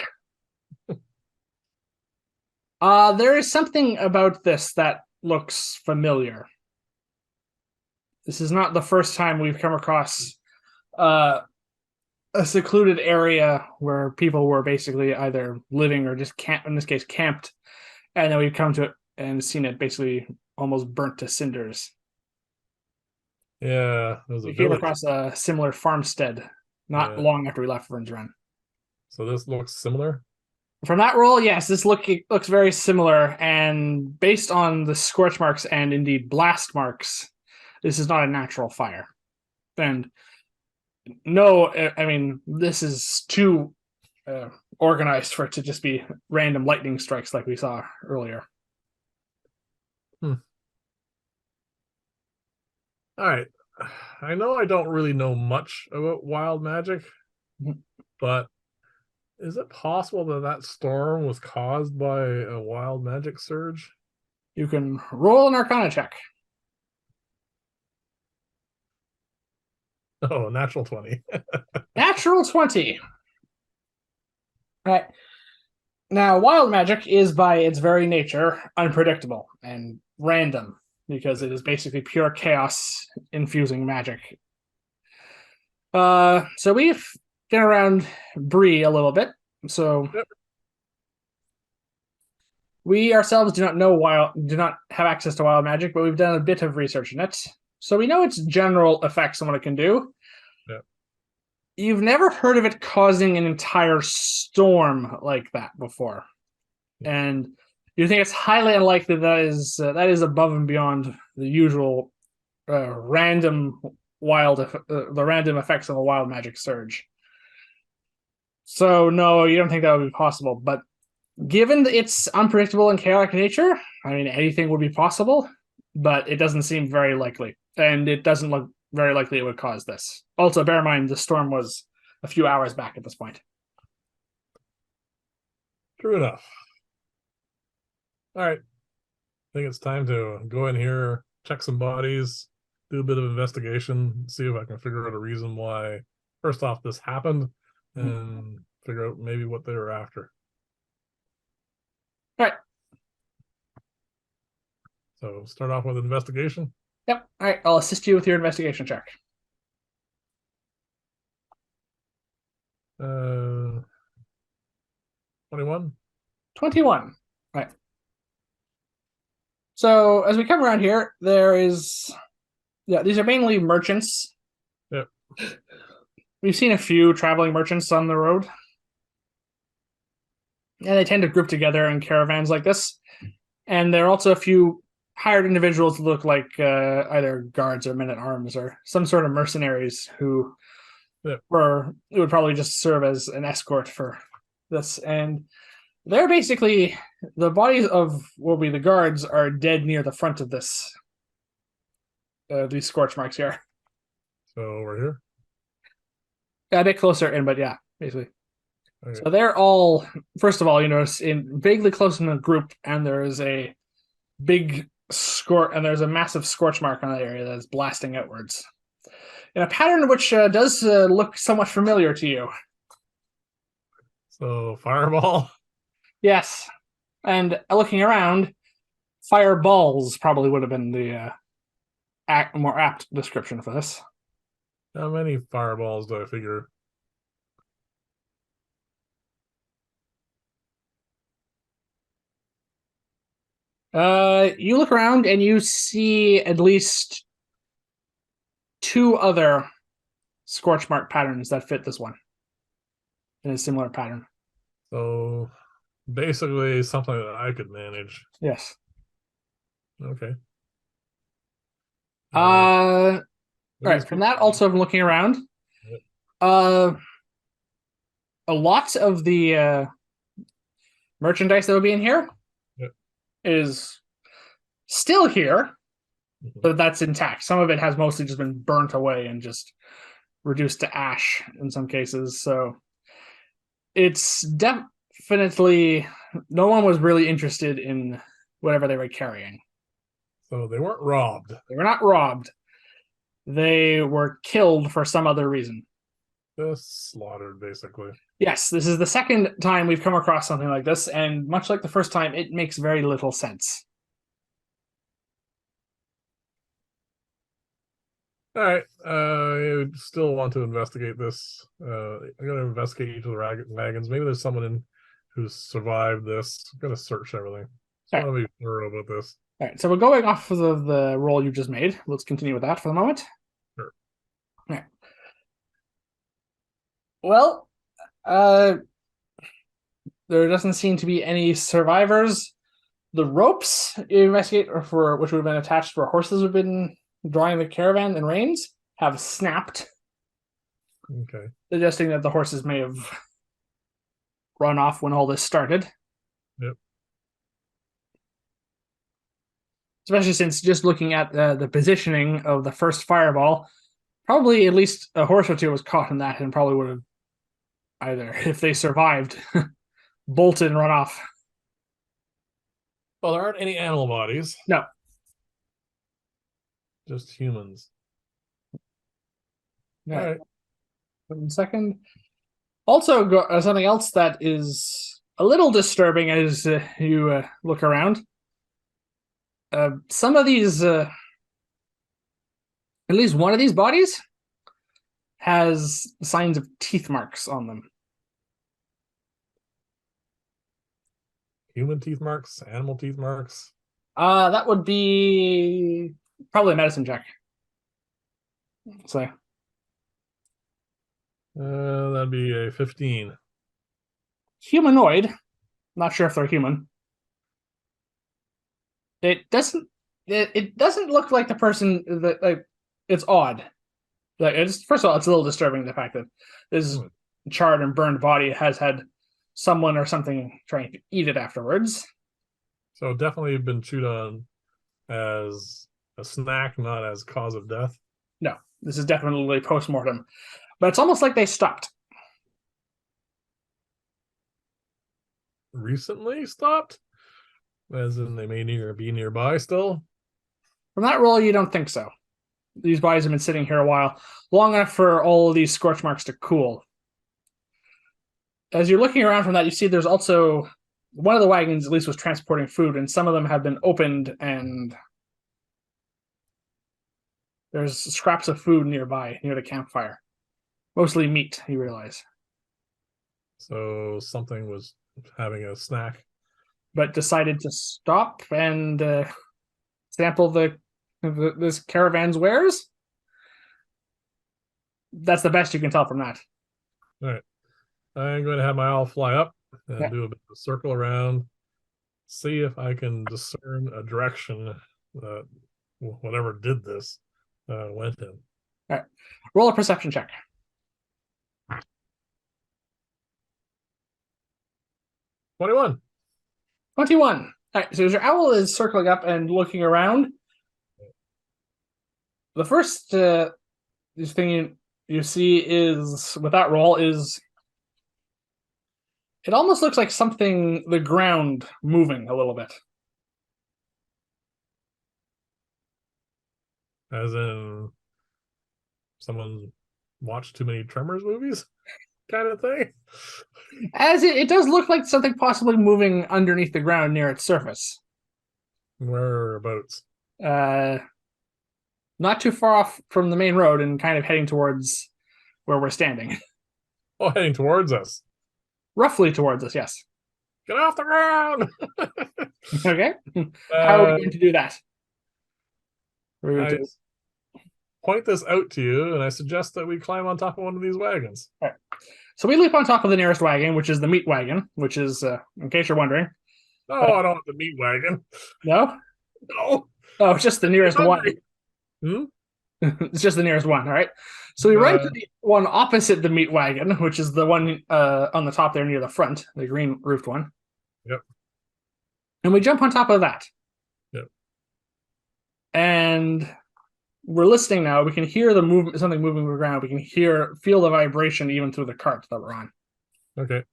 There is something about this that looks familiar. This is not the first time we've come across a secluded area where people were basically either living or just in this case, camped. And then we've come to it and seen it basically almost burnt to cinders. Yeah, there's a We came village. across a similar farmstead not long after we left Vern's Run. So this looks similar. From that roll, yes, this looks very similar, and based on the scorch marks and indeed blast marks, this is not a natural fire. And no, I mean, this is too organized for it to just be random lightning strikes like we saw earlier. All right. I know I don't really know much about wild magic, but is it possible that that storm was caused by a wild magic surge? You can roll an Arcana check. Oh, natural 20. Natural 20. All right. Now, wild magic is by its very nature unpredictable and random because it is basically pure chaos infusing magic. So we've been around Bree a little bit. So Yep. we ourselves do not have access to wild magic, but we've done a bit of research in it. So we know its general effects and what it can do. Yep. You've never heard of it causing an entire storm like that before. Yep. And you think it's highly unlikely that is above and beyond the usual random the random effects of a wild magic surge. So no, you don't think that would be possible. But given its unpredictable and chaotic nature, I mean, anything would be possible, but it doesn't seem very likely. And it doesn't look very likely it would cause this. Also, bear in mind, the storm was a few hours back at this point. True enough. All right. I think it's time to go in here, check some bodies, do a bit of investigation, see if I can figure out a reason why, first off, this happened, and figure out maybe what they were after. All right. So start off with investigation. Yep. All right. I'll assist you with your investigation check. 21. 21. All right. So as we come around here, these are mainly merchants. Yep. We've seen a few traveling merchants on the road. And they tend to group together in caravans like this. And there are also a few hired individuals who look like either guards or men-at-arms or some sort of mercenaries who would probably just serve as an escort for this. And they're basically, the bodies of what will be the guards are dead near the front of this. These scorch marks here. So over here? Yeah, a bit closer in, but yeah, basically. Okay. So they're all, first of all, you notice in vaguely close in a group, and there is a big and there's a massive scorch mark on that area that is blasting outwards. In a pattern which does look somewhat familiar to you. So fireball? Yes. And looking around, fireballs probably would have been the more apt description for this. How many fireballs do I figure? You look around and you see at least two other scorch mark patterns that fit this one in a similar pattern. So basically something that I could manage. Yes. Okay. All right. From that, also from looking around, a lot of the merchandise that will be in here is still here, but that's intact. Some of it has mostly just been burnt away and just reduced to ash in some cases. So It's definitely no one was really interested in whatever they were carrying. So they weren't robbed. They were not robbed. They were killed for some other reason. Just slaughtered, basically. Yes, this is the second time we've come across something like this, and much like the first time, it makes very little sense. All right. I still want to investigate this. I'm going to investigate each of the wagons. Maybe there's someone in who's survived this. I'm going to search everything. So I want to be thorough about this. All right, so we're going off of the roll you just made. Let's continue with that for the moment. Sure. All right. Well, there doesn't seem to be any survivors. The ropes you investigate, or for which would have been attached where horses have been drawing the caravan and reins, have snapped. Okay. Suggesting that the horses may have run off when all this started. Yep. Especially since just looking at the positioning of the first fireball, probably at least a horse or two was caught in that and probably would have either, if they survived, bolted and run off. Well, there aren't any animal bodies. No. Just humans. Yeah. All right. 1 second. Also, something else that is a little disturbing as you look around. Some of these, at least one of these bodies, has signs of teeth marks on them. Human teeth marks, animal teeth marks. That would be probably a medicine check. So that'd be a 15. Humanoid. Not sure if they're human. It doesn't look like the person that, like, it's odd. Like, it's, first of all, it's a little disturbing, the fact that this charred and burned body has had someone or something trying to eat it afterwards. So definitely been chewed on as a snack, not as cause of death. No, this is definitely post-mortem. But it's almost like they stopped. Recently stopped? As in they may be nearby still? From that roll, you don't think so. These bodies have been sitting here a while, long enough for all of these scorch marks to cool. As you're looking around from that, you see there's also one of the wagons at least was transporting food, and some of them have been opened, and there's scraps of food nearby, near the campfire. Mostly meat, you realize. So something was having a snack. But decided to stop and sample this caravan's wares. That's the best you can tell from that. All right. I'm going to have my owl fly up and do a bit of a circle around, see if I can discern a direction that whatever did this went in. All right. Roll a perception check. 21. 21. All right, so as your owl is circling up and looking around, the first thing you see is, with that roll, is it almost looks like something, the ground moving a little bit. As in someone watched too many Tremors movies kind of thing? As it does look like something possibly moving underneath the ground near its surface. Whereabouts? Not too far off from the main road and kind of heading towards where we're standing. Oh, heading towards us. Roughly towards us, yes. Get off the ground! Okay. How are we going to do that? I point this out to you, and I suggest that we climb on top of one of these wagons. All right. So we leap on top of the nearest wagon, which is the meat wagon, which is, in case you're wondering. Oh, I don't want the meat wagon. No? No. Oh, it's just the nearest one. Hmm? It's just the nearest one, all right? So we run to the one opposite the meat wagon, which is the one on the top there near the front, the green roofed one. Yep. And we jump on top of that. Yep. And we're listening now. We can hear the movement, something moving on the ground. We can feel the vibration even through the cart that we're on. Okay.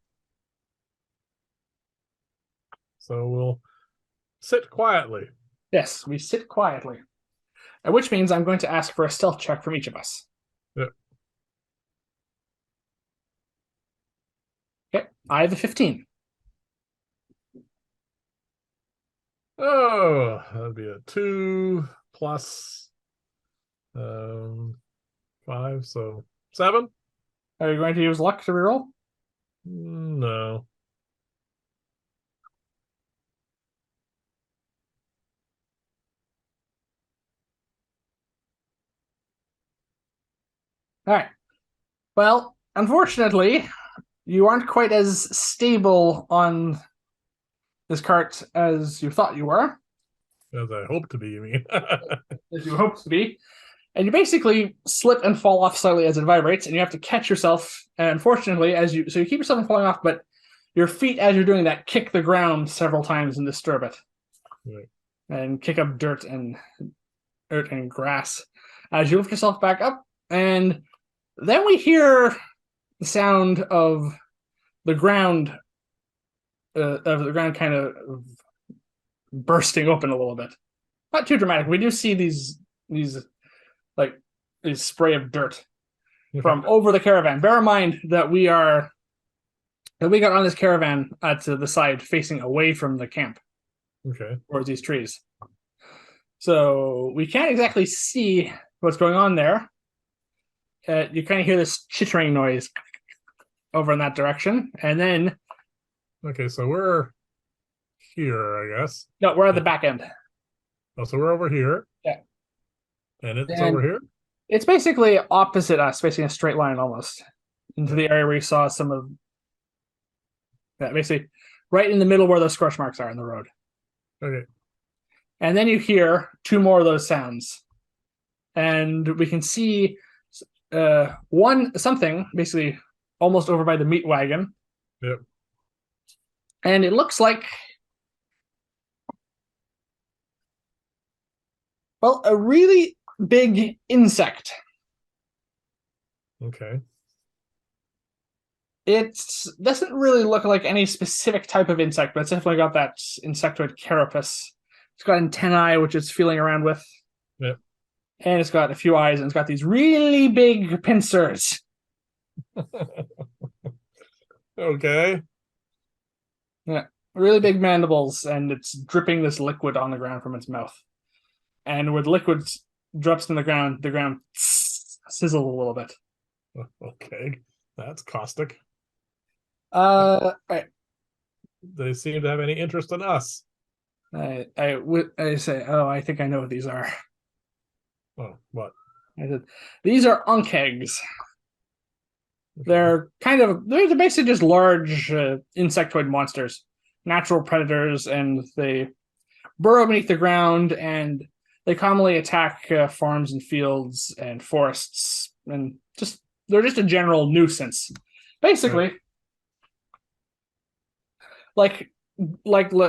So we'll sit quietly. Yes, we sit quietly. Which means I'm going to ask for a stealth check from each of us. Yep. Okay, I have a 15. Oh, that'd be a 2 plus 5, so 7. Are you going to use luck to reroll? No. All right. Well, unfortunately, you aren't quite as stable on this cart as you thought you were, As I hope to be, you mean? as you hoped to be. And you basically slip and fall off slightly as it vibrates, and you have to catch yourself. And unfortunately, so you keep yourself from falling off, but your feet, as you're doing that, kick the ground several times and disturb it, Right. and kick up dirt and grass as you lift yourself back up. And then we hear the sound of the ground, kind of bursting open a little bit. Not too dramatic. We do see these like these spray of dirt from over the caravan. Bear in mind that we got on this caravan at the side facing away from the camp. Okay. Towards these trees. So we can't exactly see what's going on there. You kind of hear this chittering noise over in that direction. And then Okay, so we're here, I guess. no, we're at the back end. Oh, so we're over here. Yeah. And it's And over here? it's basically opposite us, basically a straight line almost into the area where you saw some of basically right in the middle where those scorch marks are in the road. Okay. And then you hear two more of those sounds. And we can see something basically almost over by the meat wagon. Yep. And it looks like, well, a really big insect. Okay. It doesn't really look like any specific type of insect, but it's definitely got that insectoid carapace. It's got antennae, which it's feeling around with. Yep. And it's got a few eyes, and it's got these really big pincers. Okay. Yeah, really big mandibles, and it's dripping this liquid on the ground from its mouth. And when liquid drops in the ground sizzles a little bit. Okay. That's caustic. Right. They seem to have any interest in us. I say, oh, I think I know what these are. Oh, what? I said, these are unk eggs. They're basically just large insectoid monsters, natural predators, and they burrow beneath the ground, and they commonly attack farms and fields and forests, and they're just a general nuisance. Basically, right.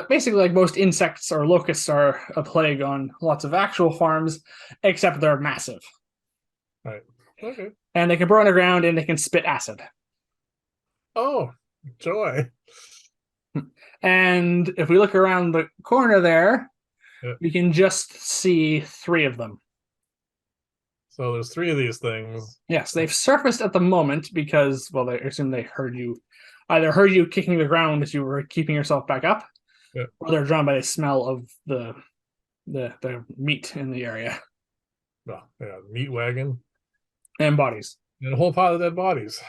Basically like most insects or locusts are a plague on lots of actual farms, except they're massive. Right. Okay. And they can burrow underground and they can spit acid. Oh, joy. And if we look around the corner there, Yep. we can just see 3 of them. So there's 3 of these things. Yes, they've surfaced at the moment because, well, I assume they either heard you kicking the ground as you were keeping yourself back up, Yep. or they're drawn by the smell of the meat in the area. Oh, yeah, meat wagon. And bodies. And a whole pile of dead bodies.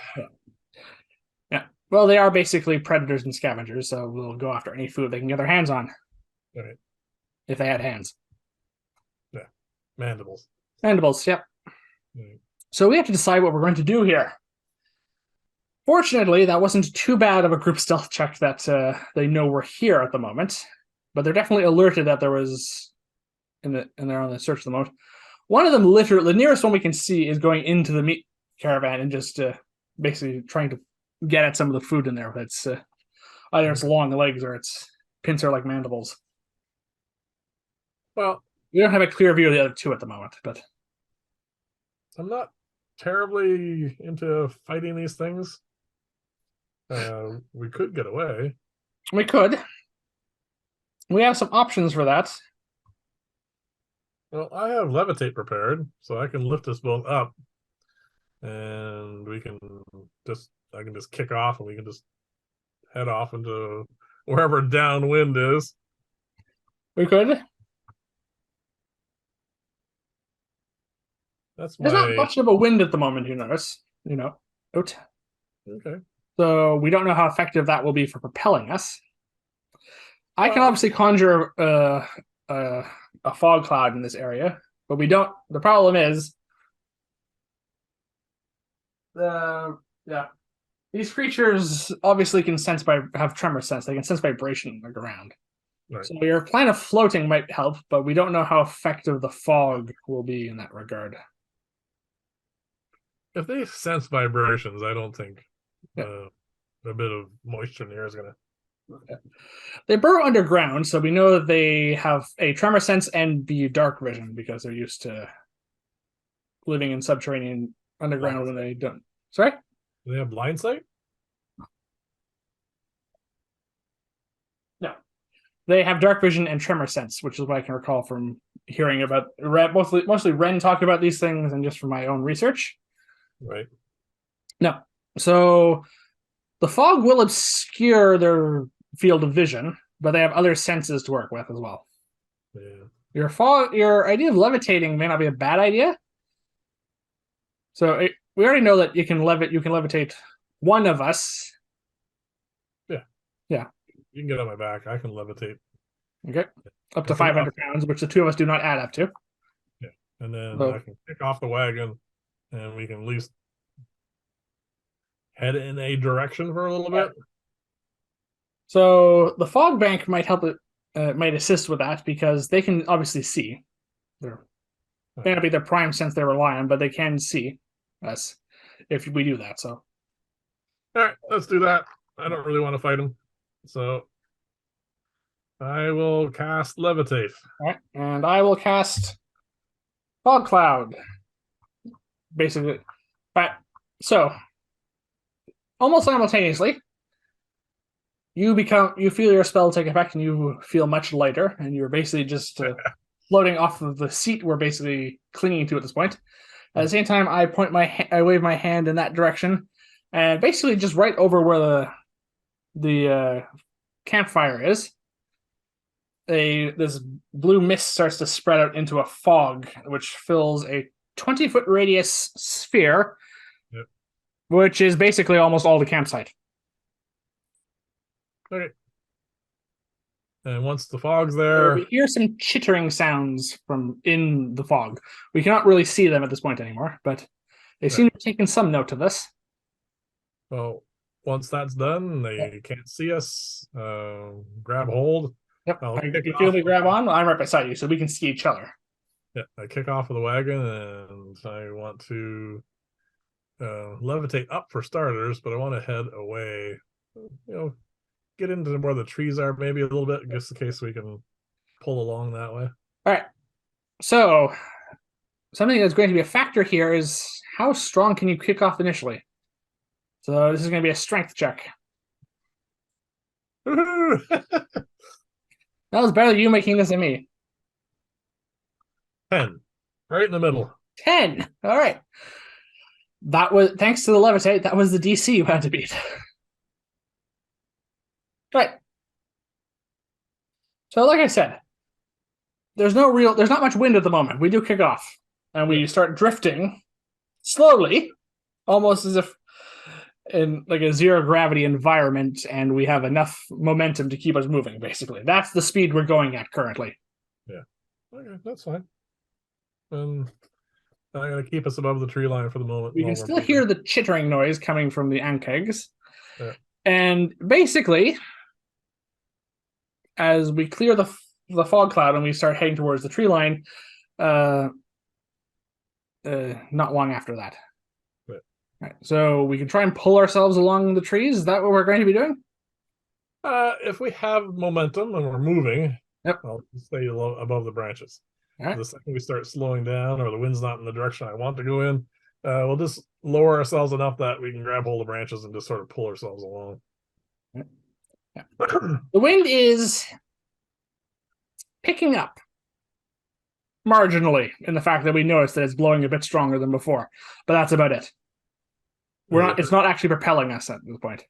Yeah. Well, they are basically predators and scavengers, so we'll go after any food they can get their hands on. Right. If they had hands. Yeah. Mandibles. Mandibles, yep. Right. So we have to decide what we're going to do here. Fortunately, that wasn't too bad of a group stealth check that they know we're here at the moment, but they're definitely alerted that there was, and they're on the search at the moment. One of them, literally, the nearest one we can see, is going into the meat caravan and just basically trying to get at some of the food in there. It's either its long legs or its pincer-like mandibles. Well, we don't have a clear view of the other 2 at the moment, but I'm not terribly into fighting these things. We could get away. We could. We have some options for that. Well, I have levitate prepared, so I can lift us both up, and we can I can just kick off, and we can just head off into wherever downwind is. We could. That's There's not my much of a wind at the moment, you notice. Out. okay. So we don't know how effective that will be for propelling us. I can Well, obviously conjure a fog cloud in this area, but we don't. The problem is yeah, these creatures obviously can have tremor sense. They can sense vibration in the ground. right. So your plan of floating might help, but we don't know how effective the fog will be in that regard. If they sense vibrations, I don't think Yeah. a bit of moisture in the air is gonna. They burrow underground, so we know that they have a tremor sense and be dark vision because they're used to living in subterranean underground when they don't. Sorry? Do they have blind sight? No. They have dark vision and tremor sense, which is what I can recall from hearing about mostly Ren talk about these things and just from my own research. Right. No. So the fog will obscure their field of vision, but they have other senses to work with as well. Yeah. Your idea of levitating may not be a bad idea. So we already know that you can levitate one of us. Yeah. Yeah. You can get on my back. I can levitate. Okay. Up to 500 pounds, which the two of us do not add up to. Yeah. And then So, I can kick off the wagon, and we can at least head in a direction for a little bit. so the fog bank might help it, might assist with that because they can obviously see. They may not be their prime sense they rely on, but they can see us if we do that. So, all right, let's do that. I don't really want to fight him, so I will cast levitate. all right, and I will cast fog cloud. Basically, but so almost simultaneously, you feel your spell take effect, and you feel much lighter, and you're basically just floating off of the seat we're basically clinging to at this point. At the same time, I wave my hand in that direction, and basically just right over where the campfire is, this blue mist starts to spread out into a fog, which fills a 20-foot radius sphere, Yep. which is basically almost all the campsite. Okay. And once the fog's there, we hear some chittering sounds from in the fog. We cannot really see them at this point anymore, but they seem to have taken some note of us. well, once that's done, they can't see us. Grab hold. Yep. You feel me grab on? I'm right beside you, so we can see each other. Yeah, I kick off of the wagon, and I want to levitate up for starters, but I want to head away. Get into where the trees are maybe a little bit, just in case we can pull along that way. All right. So something that's going to be a factor here is how strong can you kick off initially? So this is going to be a strength check. That was better than you making this than me. 10. Right in the middle. 10. All right. That was thanks to the levitate. That was the DC you had to beat. Right. So, like I said, there's not much wind at the moment. We do kick off, and we start drifting slowly, almost as if in like a zero gravity environment, and we have enough momentum to keep us moving. Basically, that's the speed we're going at currently. Yeah. Okay, that's fine. I'm gonna keep us above the tree line for the moment. We can still hear the chittering noise coming from the ankegs. Yeah. And basically, as we clear the fog cloud and we start heading towards the tree line, not long after that. Right. Right. So we can try and pull ourselves along the trees. Is that what we're going to be doing? If we have momentum and we're moving, Yep. I'll stay above the branches. All right. The second we start slowing down, or the wind's not in the direction I want to go in, we'll just lower ourselves enough that we can grab hold of branches and just sort of pull ourselves along. Yeah. The wind is picking up marginally in the fact that we notice that it's blowing a bit stronger than before, but that's about it. It's not actually propelling us at this point.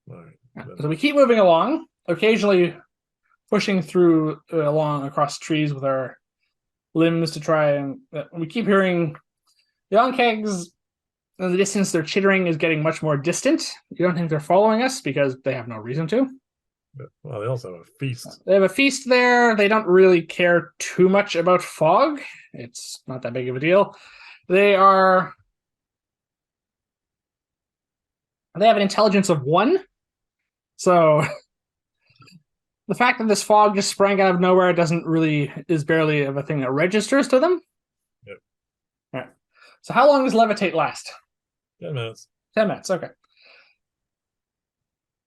All right. So we keep moving along, occasionally pushing through along across trees with our limbs to try and we keep hearing the onkegs in the distance. Their chittering is getting much more distant. You don't think they're following us because they have no reason to. Well, they also have a feast. They have a feast there. They don't really care too much about fog. It's not that big of a deal. They have an intelligence of 1. So the fact that this fog just sprang out of nowhere is barely of a thing that registers to them. Yep. All right. So how long does levitate last? 10 minutes. 10 minutes, okay.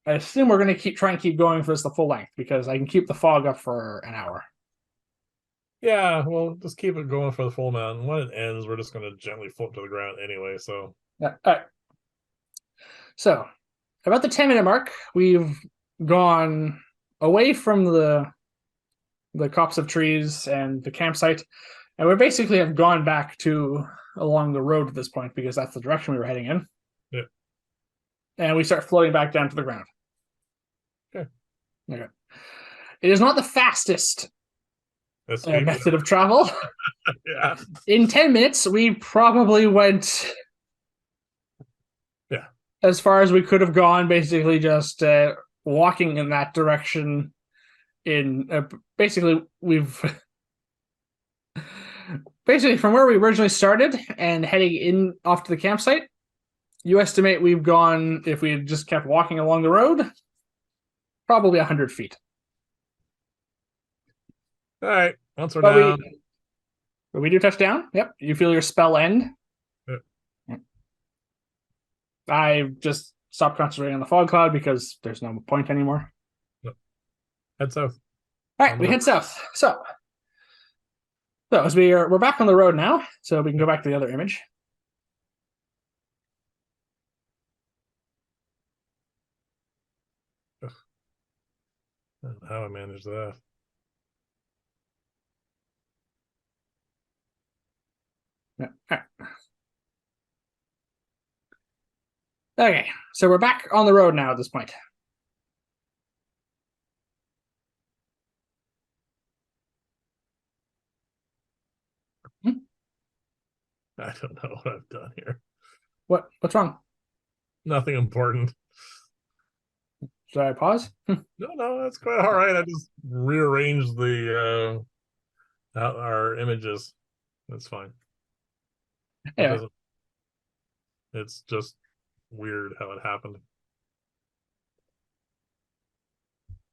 I assume we're going to try and keep going for this the full length because I can keep the fog up for an hour. Yeah, well, just keep it going for the full amount. And when it ends, we're just going to gently float to the ground anyway. So, yeah. All right. So, about the 10-minute mark, we've gone away from the copse of trees and the campsite, and we basically have gone back along the road at this point because that's the direction we were heading in. Yeah. And we start floating back down to the ground. Okay. It is not the fastest method of travel. Yeah. In 10 minutes, we probably went as far as we could have gone, basically just walking in that direction. Basically from where we originally started and heading in off to the campsite, you estimate we've gone, if we had just kept walking along the road, probably 100 feet. All right, once we're down. We do touch down. Yep. You feel your spell end. Yep. I just stopped concentrating on the fog cloud because there's no point anymore. Yep. Head south. All right, we head south. So as we're back on the road now, so we can go back to the other image. I don't know how I managed that. Yeah. All right. Okay, so we're back on the road now at this point. I don't know what I've done here. What's wrong? Nothing important. Should I pause? No, that's quite all right. I just rearranged our images. That's fine. Yeah. It's just weird how it happened.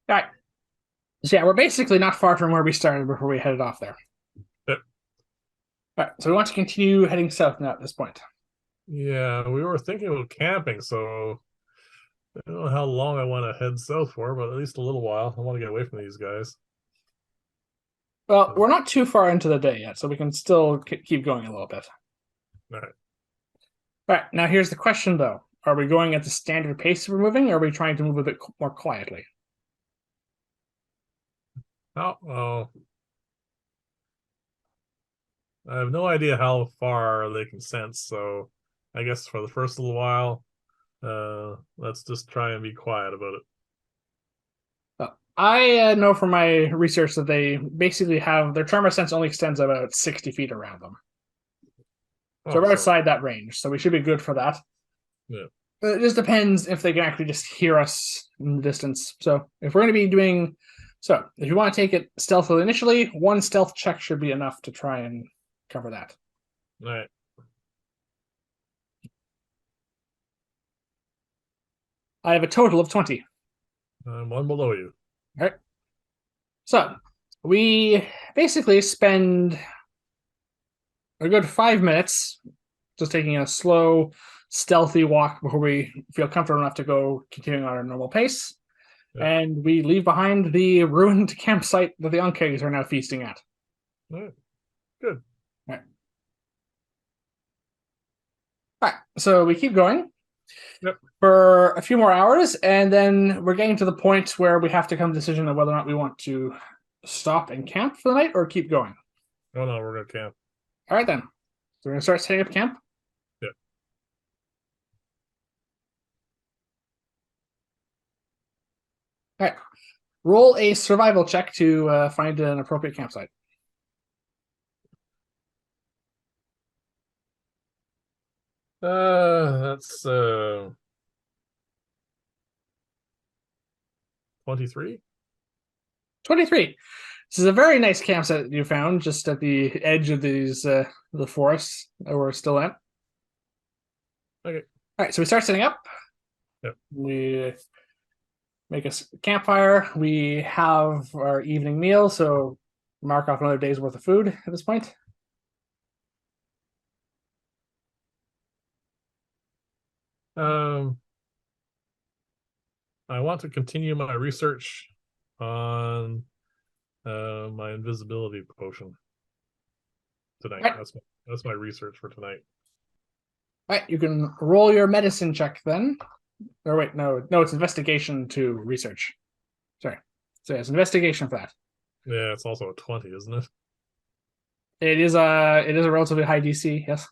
All right. So yeah, we're basically not far from where we started before we headed off there. Yep. All right, so we want to continue heading south now at this point. Yeah, we were thinking about camping, so I don't know how long I want to head south for, but at least a little while. I want to get away from these guys. Well, we're not too far into the day yet, so we can still keep going a little bit. All right. All right, now here's the question, though. Are we going at the standard pace we're moving, or are we trying to move a bit more quietly? Oh, I have no idea how far they can sense, so I guess for the first little while, let's just try and be quiet about it. I know from my research that they basically have their tremor sense only extends about 60 feet around them. So we're outside that range, so we should be good for that. Yeah. It just depends if they can actually just hear us in the distance. So if we're going to be doing... So if you want to take it stealthily initially, 1 stealth check should be enough to try and cover that. All right. I have a total of 20. I'm 1 below you. All right. So we basically spend a good 5 minutes just taking a slow, stealthy walk before we feel comfortable enough to go continuing on our normal pace. Yeah. And we leave behind the ruined campsite that the Unkegs are now feasting at. All right. Good. All right. So we keep going. Yep. For a few more hours, and then we're getting to the point where we have to come to a decision of whether or not we want to stop and camp for the night or keep going? Oh no, we're gonna camp. All right, then. So we're going to start setting up camp. Yeah. All right. Roll a survival check to find an appropriate campsite. That's 23. 23. This is a very nice campsite you found just at the edge of these the forests that we're still at. Okay. All right, so we start setting up. Yep. We make a campfire. We have our evening meal, so mark off another day's worth of food at this point. I want to continue my research on my invisibility potion tonight. Right. That's my research for tonight. All right, you can roll your medicine check then. Or wait, no, it's investigation to research. Sorry. So it's investigation for that. Yeah, it's also a 20, isn't it? It is a relatively high DC, yes.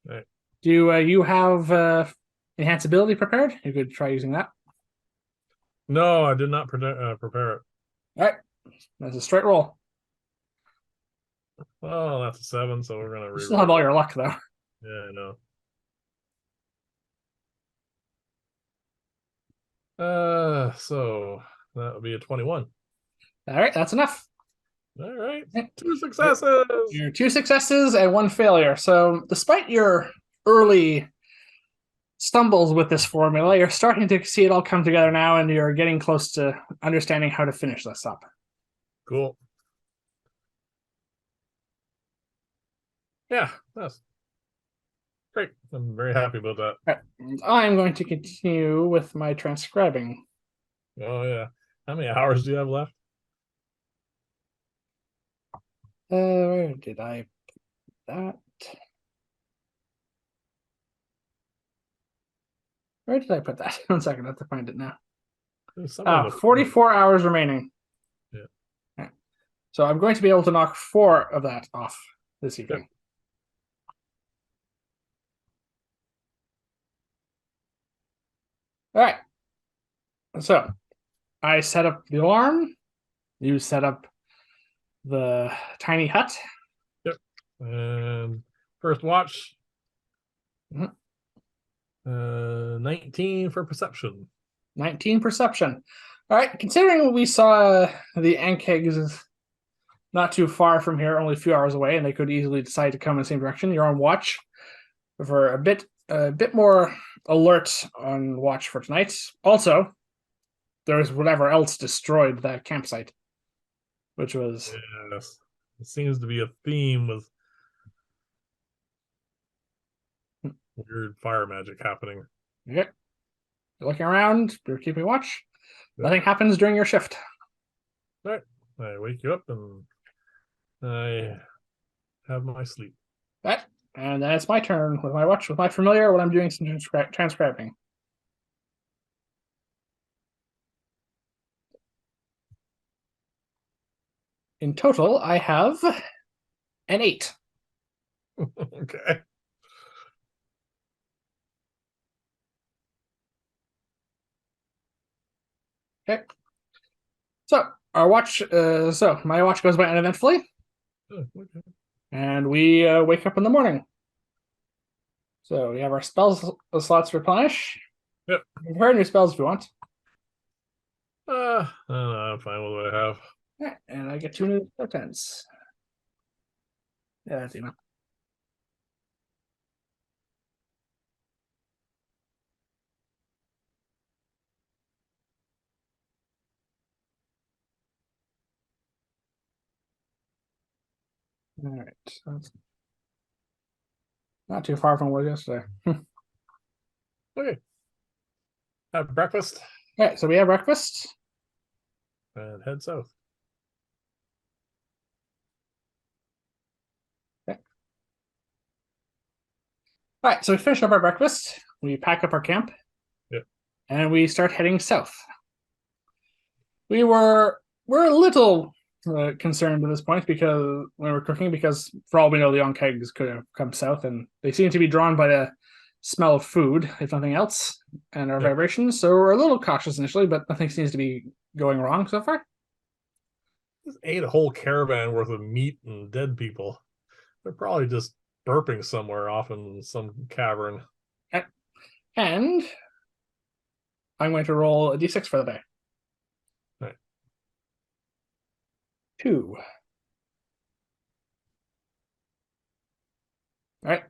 Right. Do you have enhance ability prepared? You could try using that. No, I did not prepare it. All right, that's a straight roll. Oh, that's a 7, so we're gonna You still have all your luck though. Yeah, I know. So that would be a 21. All right, that's enough. All right, 2 successes. Your 2 successes and 1 failure. So, despite your early stumbles with this formula, you're starting to see it all come together now, and you're getting close to understanding how to finish this up. Cool. Yeah, that's great. I'm very happy about that. Right. I'm going to continue with my transcribing. Oh yeah. How many hours do you have left? Where did I put that? Where did I put that? 1 second, I have to find it now. 44 hours remaining. Yeah. Right. So I'm going to be able to knock 4 of that off this evening. Yep. All right. So I set up the alarm. You set up the tiny hut. Yep. And first watch. 19 for perception. 19 perception. All right. Considering we saw the Ankegs not too far from here, only a few hours away, and they could easily decide to come in the same direction, you're on watch for a bit more alert on watch for tonight. Also, there's whatever else destroyed that campsite, which was yes, it seems to be a theme with weird fire magic happening. Okay. You're looking around, you're keeping watch. Yep. Nothing happens during your shift. All right. I wake you up and I have my sleep. Right. And then it's my turn with my watch, with my familiar, when I'm doing some transcribing. In total, I have an 8. Okay. Okay. So our watch, so my watch goes by uneventfully. Oh, okay. And we wake up in the morning. So we have our spells slots replenish. Yep. You can new spells if you want. I don't know, I'm fine with what I have. Yeah, and I get 2 new portents. Yeah, that's enough. All right, so that's not too far from what it was yesterday. Okay. Have breakfast. All right, so we have breakfast. And head south. Okay. All right, so we finish up our breakfast. We pack up our camp. Yep. And we start heading south. We're a little concerned at this point because when we're cooking, because for all we know, the young kegs could have come south, and they seem to be drawn by the smell of food, if nothing else, and our vibrations. So we're a little cautious initially, but nothing seems to be going wrong so far. Just ate a whole caravan worth of meat and dead people. They're probably just burping somewhere off in some cavern. And I'm going to roll a d6 for the day. Right. 2. All right.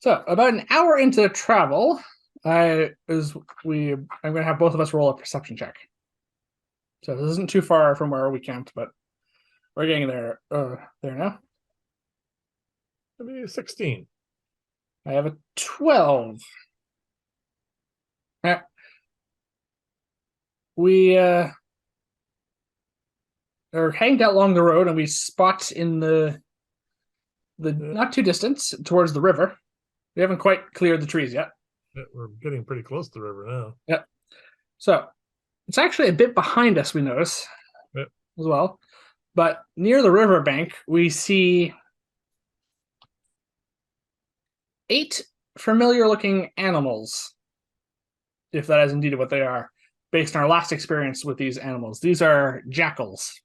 So about an hour into travel, I'm going to have both of us roll a perception check. So this isn't too far from where we camped, but we're getting there. There now. Maybe 16. I have a 12. We are hanged out along the road, and we spot in the not too distance towards the river. We haven't quite cleared the trees yet. Yeah, we're getting pretty close to the river now. Yep. So it's actually a bit behind us, we notice, as well. But near the riverbank, we see 8 familiar-looking animals, if that is indeed what they are, based on our last experience with these animals. These are jackals.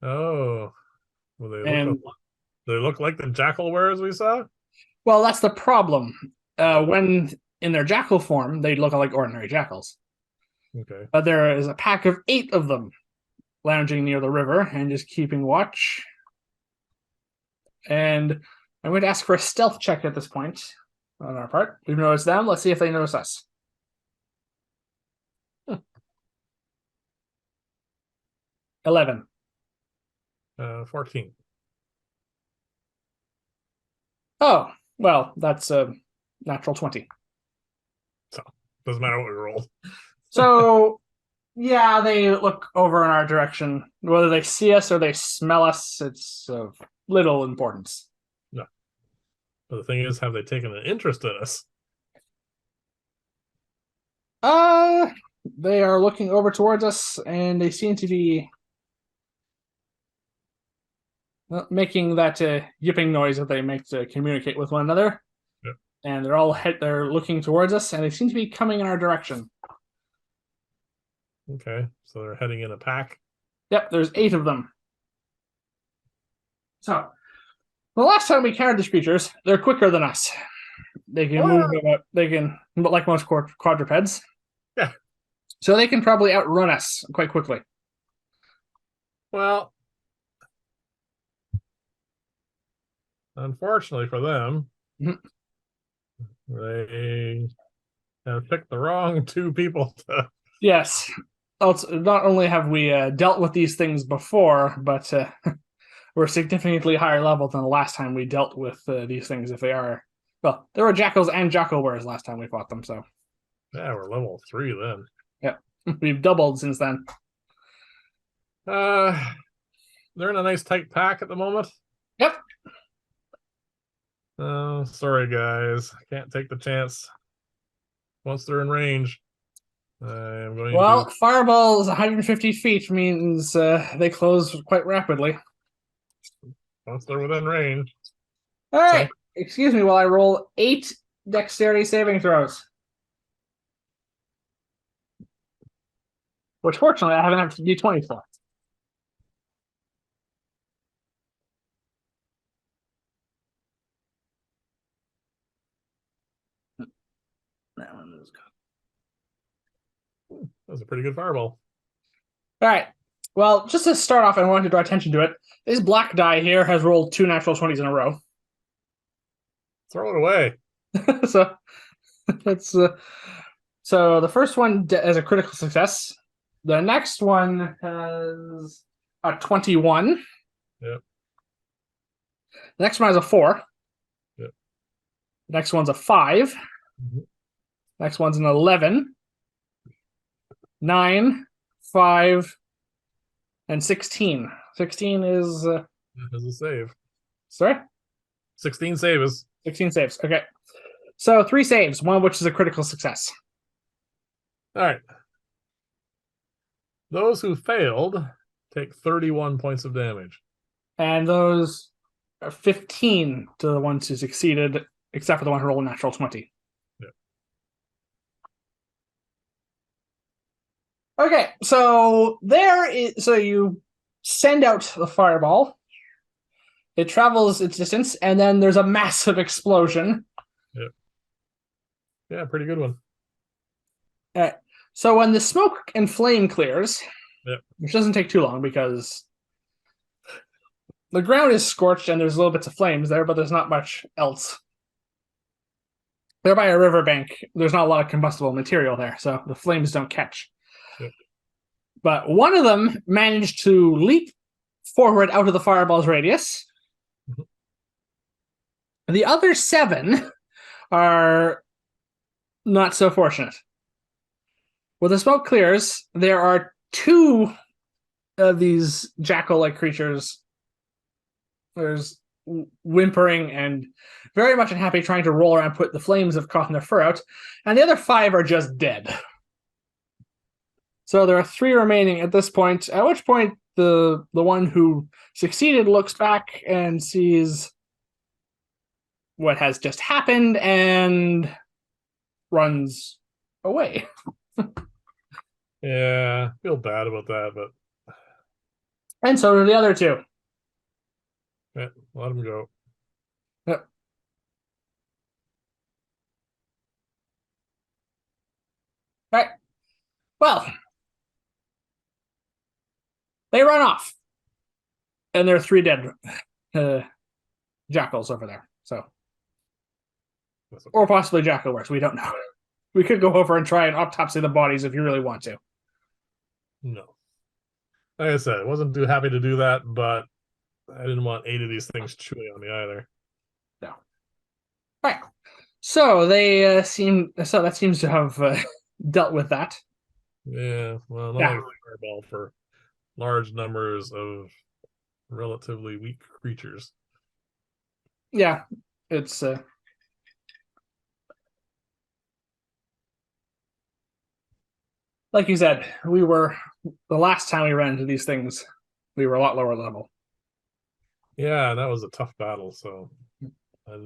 Oh, well, they look like the jackal wares we saw? Well, that's the problem. When in their jackal form, they look like ordinary jackals. Okay. But there is a pack of 8 of them lounging near the river and just keeping watch. And I'm going to ask for a stealth check at this point on our part. We've noticed them. Let's see if they notice us. 11. 14. Oh, well, that's a natural 20. So, doesn't matter what we rolled. So, yeah, they look over in our direction. Whether they see us or they smell us, it's of little importance. No. But the thing is, have they taken an interest in us? They are looking over towards us, and they seem to be making that yipping noise that they make to communicate with one another. Yep. And they're looking towards us, and they seem to be coming in our direction. Okay, so they're heading in a pack. Yep, there's 8 of them. So, the last time we carried these creatures, they're quicker than us. They can move about, like most quadrupeds. Yeah. So they can probably outrun us quite quickly. Well, unfortunately for them, they have picked the wrong 2 people to. Yes. Not only have we dealt with these things before, but we're significantly higher level than the last time we dealt with these things. If they are, well, there were jackals and jackal wares last time we fought them. So Yeah, we're level 3 then. Yep, we've doubled since then. They're in a nice tight pack at the moment. Yep. Oh, sorry guys, I can't take the chance. Once they're in range, I'm going Well, to. fireballs 150 feet means they close quite rapidly. Once they're within range. All right. Excuse me while I roll 8 dexterity saving throws. Which, fortunately, I haven't had to do 20 for. That one is good. That was a pretty good fireball. All right. Well, just to start off, I wanted to draw attention to it. This black die here has rolled 2 natural 20s in a row. Throw it away. So that's so the first one is a critical success. The next one has a 21. Yep. The next one has a 4. Yep. The next one's a 5. Mm-hmm. Next one's an 11. 9, 5, and 16. 16 is As a save. sorry? 16 saves. 16 saves. Okay. So 3 saves, one of which is a critical success. All right. Those who failed take 31 points of damage. And those are 15 to the ones who succeeded, except for the one who rolled a natural 20. Yeah. Okay, so so you send out the fireball. It travels its distance, and then there's a massive explosion. Yeah. Yeah, pretty good one. So when the smoke and flame clears, Yeah. which doesn't take too long because the ground is scorched and there's little bits of flames there, but there's not much else. They're by a riverbank. There's not a lot of combustible material there, so the flames don't catch. Yeah. But one of them managed to leap forward out of the fireball's radius. Mhm. The other 7 are not so fortunate. When the smoke clears, there are 2 of these jackal-like creatures. There's whimpering and very much unhappy, trying to roll around, put the flames of caught in their fur out, and the other 5 are just dead. So there are 3 remaining at this point, at which point the one who succeeded looks back and sees what has just happened and runs away. Yeah, feel bad about that, but And so do the other 2. yeah, let them go. Yep. Right. Well, they run off. And there are 3 dead jackals over there. So, That's okay. or possibly jackalwares. We don't know. We could go over and try and autopsy the bodies if you really want to. No. Like I said, I wasn't too happy to do that, but I didn't want 8 of these things chewing on me either. No. All right. So they So that seems to have dealt with that. Yeah, well, not Yeah. like fireball for large numbers of relatively weak creatures. Yeah. It's like you said, the last time we ran into these things, we were a lot lower level. Yeah, that was a tough battle, so I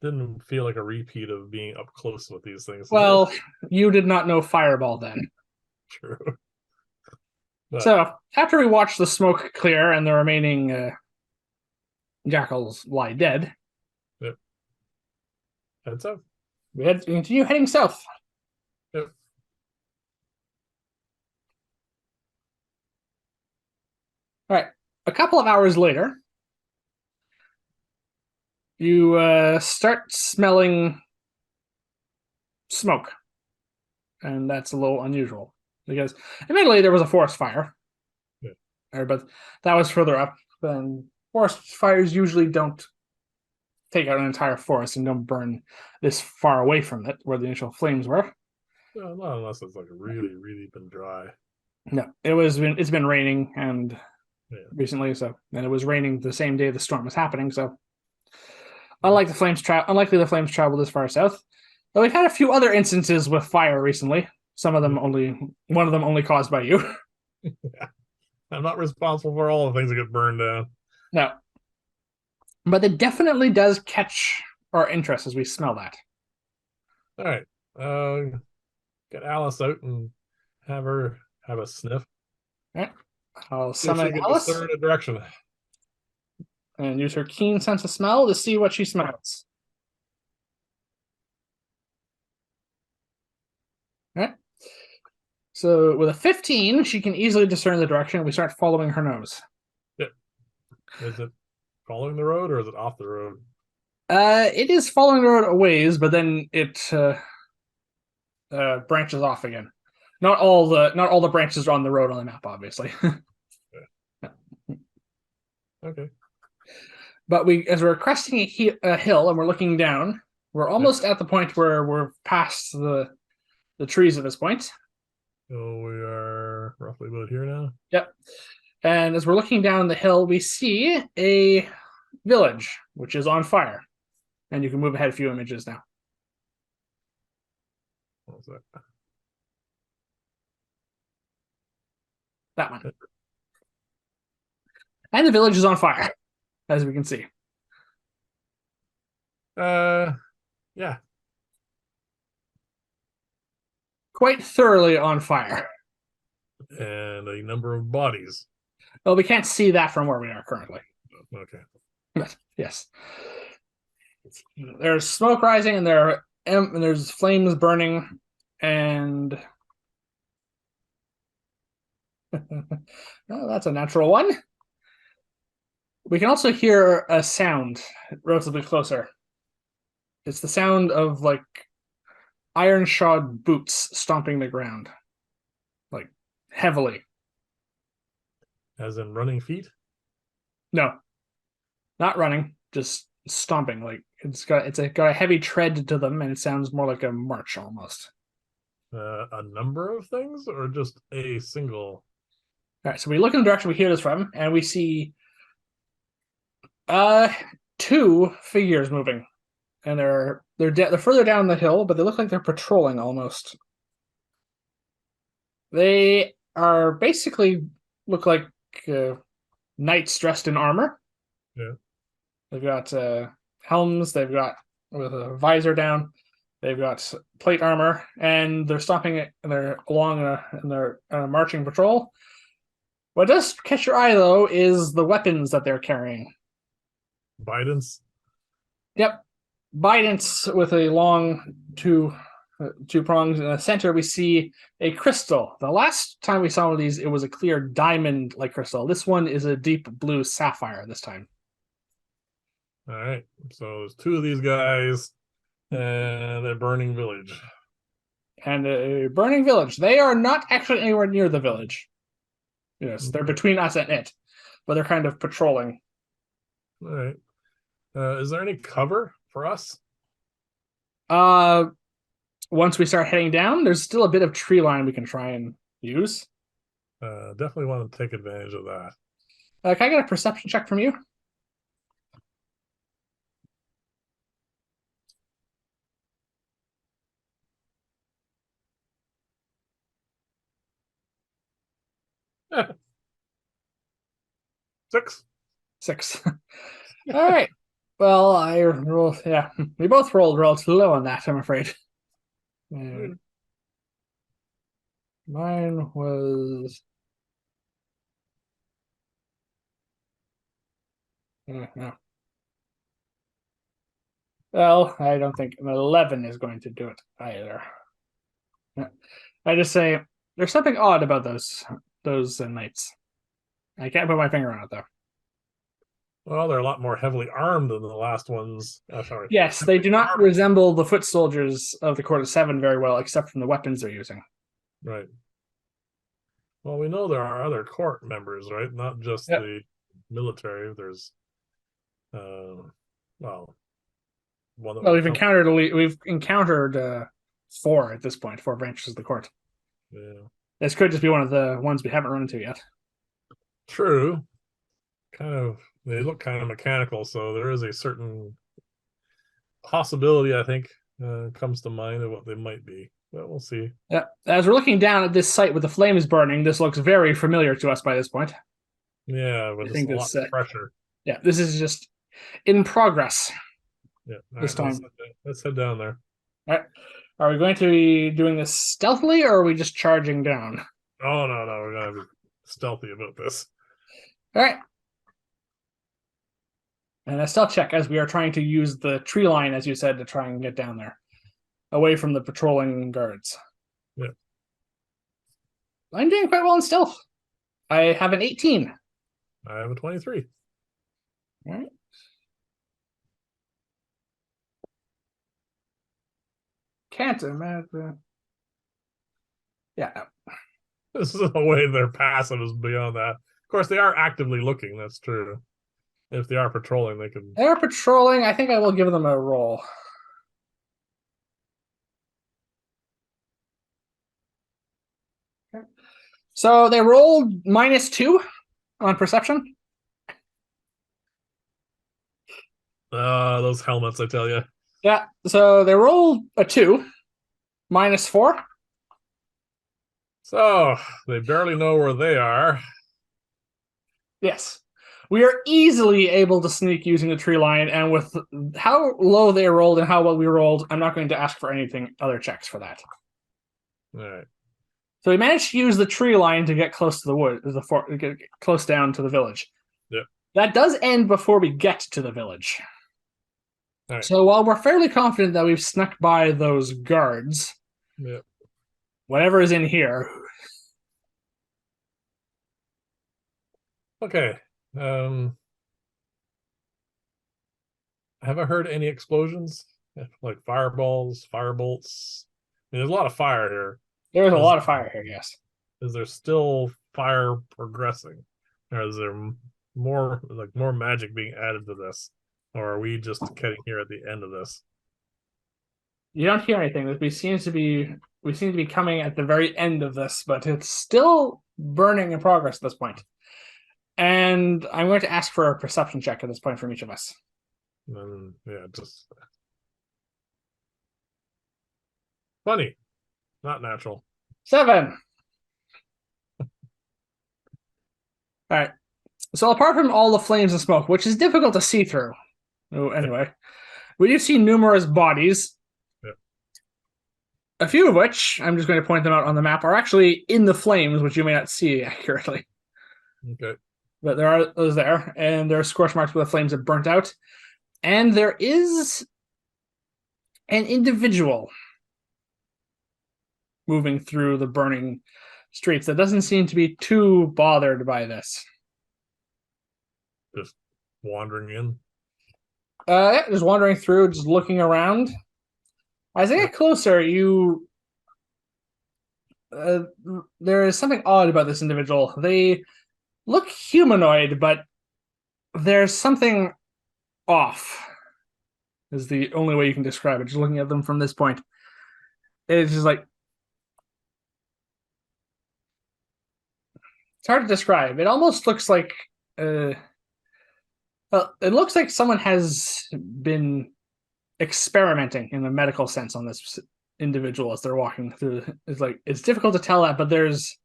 didn't feel like a repeat of being up close with these things. Well, you did not know fireball then. True. But So after we watched the smoke clear and the remaining jackals lie dead, yep. Heads up. we continue heading south. Yep. All right. A couple of hours later, you start smelling smoke, and that's a little unusual because admittedly there was a forest fire, Yeah. but that was further up. And forest fires usually don't take out an entire forest and don't burn this far away from it where the initial flames were. Well, not unless it's like really, really been dry. No, it's been raining and Yeah. recently, so and it was raining the same day the storm was happening. So unlikely the flames travel this far south. But we've had a few other instances with fire recently. One of them only caused by you. Yeah. I'm not responsible for all the things that get burned down. No, but it definitely does catch our interest as we smell that. All right. Get Alice out and have her have a sniff. All right. I'll See if she summon can Alice discern a direction. and use her keen sense of smell to see what she smells. All right. So with a 15, she can easily discern the direction. We start following her nose. Yep. Is it following the road or is it off the road? It is following the road a ways, but then it branches off again. Not all the branches are on the road on the map, obviously. Okay. But as we're cresting a hill and we're looking down, we're almost at the point where we're past the trees at this point. So we are roughly about here now. Yep. And as we're looking down the hill, we see a village which is on fire. And you can move ahead a few images now. What was that? That one. And the village is on fire, as we can see. Yeah. Quite thoroughly on fire. And a number of bodies. Well, we can't see that from where we are currently. Okay. But yes. There's smoke rising and there's flames burning and oh, that's a natural one. We can also hear a sound relatively closer. It's the sound of like iron shod boots stomping the ground, like heavily. As in running feet? No, not running, just stomping. Like got a heavy tread to them, and it sounds more like a march almost. A number of things, or just a single? All right, so we look in the direction we hear this from, and we see two figures moving, and they're further down the hill, but they look like they're patrolling almost. They are basically look like knights dressed in armor. Yeah. They've got helms. They've got with a visor down. They've got plate armor, and they're stopping it. And they're along in their marching patrol. What does catch your eye though is the weapons that they're carrying. Bidens? Yep, bidents with a long two prongs. In the center, we see a crystal. The last time we saw one of these, it was a clear diamond-like crystal. This one is a deep blue sapphire this time. All right. So there's two of these guys and a burning village. And a burning village. They are not actually anywhere near the village. Yes, they're between us and it, but they're kind of patrolling. All right. Is there any cover for us? Once we start heading down, there's still a bit of tree line we can try and use. Definitely want to take advantage of that. Can I get a perception check from you? Six. 6. All right. Well, I rolled. Yeah, we both rolled relatively low on that, I'm afraid. Mine was. No. Well, I don't think an 11 is going to do it either. I just say there's something odd about those knights. I can't put my finger on it though. Well, they're a lot more heavily armed than the last ones. Sorry. Yes, they do not resemble the foot soldiers of the Court of S.A.N very well, except from the weapons they're using. Right. Well, we know there are other court members, right? Not just the military. There's, well, one that we've encountered 4 at this point, 4 branches of the court. Yeah. This could just be one of the ones we haven't run into yet. True. They look kind of mechanical, so there is a certain possibility, I think, comes to mind of what they might be. But we'll see. Yeah. As we're looking down at this site with the flames burning, this looks very familiar to us by this point. Yeah, but it's a lot of pressure. Yeah, this is just in progress. Yeah. This time. Let's head down there. All right. Are we going to be doing this stealthily, or are we just charging down? Oh, no. We're going to be stealthy about this. All right. And a stealth check as we are trying to use the tree line, as you said, to try and get down there. Away from the patrolling guards. Yeah. I'm doing quite well in stealth. I have an 18. I have a 23. All right. Can't imagine. Yeah. This is the way they're passive is beyond that. Of course, they are actively looking. That's true. If they are patrolling, they can. They're patrolling. I think I will give them a roll. Okay. So they rolled -2 on perception. Those helmets, I tell you. Yeah. So they rolled a 2, -4. So they barely know where they are. Yes. We are easily able to sneak using the tree line, and with how low they rolled and how well we rolled, I'm not going to ask for anything other checks for that. All right. So we managed to use the tree line to get close to the wood, get close down to the village. Yep. That does end before we get to the village. All right. So while we're fairly confident that we've snuck by those guards, Yep. whatever is in here. Okay. Um, have I heard any explosions? Like fireballs, firebolts? I mean, there's a lot of fire here. There was a Is lot of fire here, yes. is there still fire progressing? Or is there more magic being added to this? Or are we just getting here at the end of this? You don't hear anything. We seem to be coming at the very end of this, but it's still burning in progress at this point. And I'm going to ask for a perception check at this point from each of us. And yeah, just funny, not natural. 7. All right. So apart from all the flames and smoke, which is difficult to see through, anyway, we do see numerous bodies. Yeah. A few of which, I'm just going to point them out on the map, are actually in the flames, which you may not see accurately. Okay. But there are those there, and there are scorch marks where the flames have burnt out. And there is an individual moving through the burning streets that doesn't seem to be too bothered by this. Just wandering in. Just wandering through, just looking around. As I get closer, there is something odd about this individual. They look humanoid, but there's something off. Is the only way you can describe it. Just looking at them from this point, it's just like it's hard to describe. It almost looks like, well, it looks like someone has been experimenting in a medical sense on this individual as they're walking through. It's difficult to tell that, but there's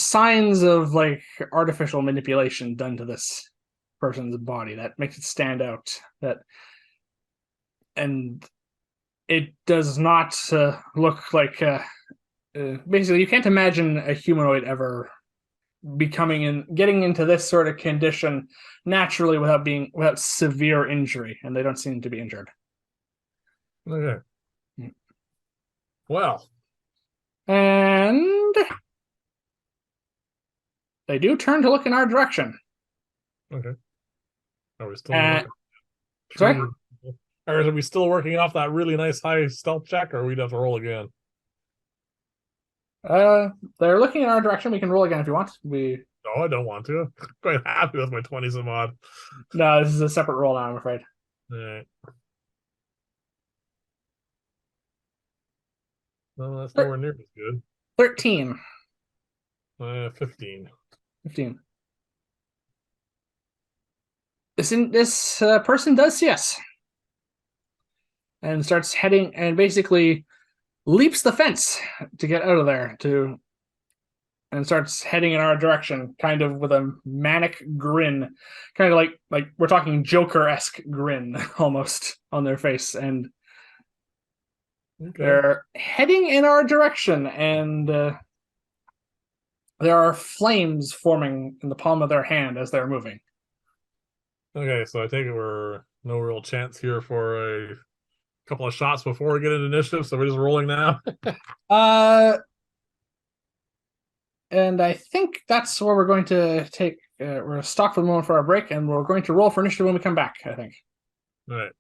signs of like artificial manipulation done to this person's body that makes it stand out. And it does not look like. Basically, you can't imagine a humanoid ever getting into this sort of condition naturally without severe injury, and they don't seem to be injured. Okay. Well, And they do turn to look in our direction. okay. Are we still Sorry? Or are we still working off that really nice high stealth check, or we'd have to roll again? They're looking in our direction. We can roll again if you want. No, I don't want to. I'm quite happy with my 20 some odd. No, this is a separate roll now, I'm afraid. All right. No, that's nowhere near as good. 13. 15. 15. This person does see us. And starts heading and basically leaps the fence to get out of there and starts heading in our direction, kind of with a manic grin, kind of like we're talking Joker-esque grin almost on their face, and they're heading in our direction, and there are flames forming in the palm of their hand as they're moving. Okay, so I take it we're no real chance here for a couple of shots before we get into initiative, so we're just rolling now. And I think that's where we're going to take. We're going to stop for the moment for our break, and we're going to roll for initiative when we come back, I think. All right.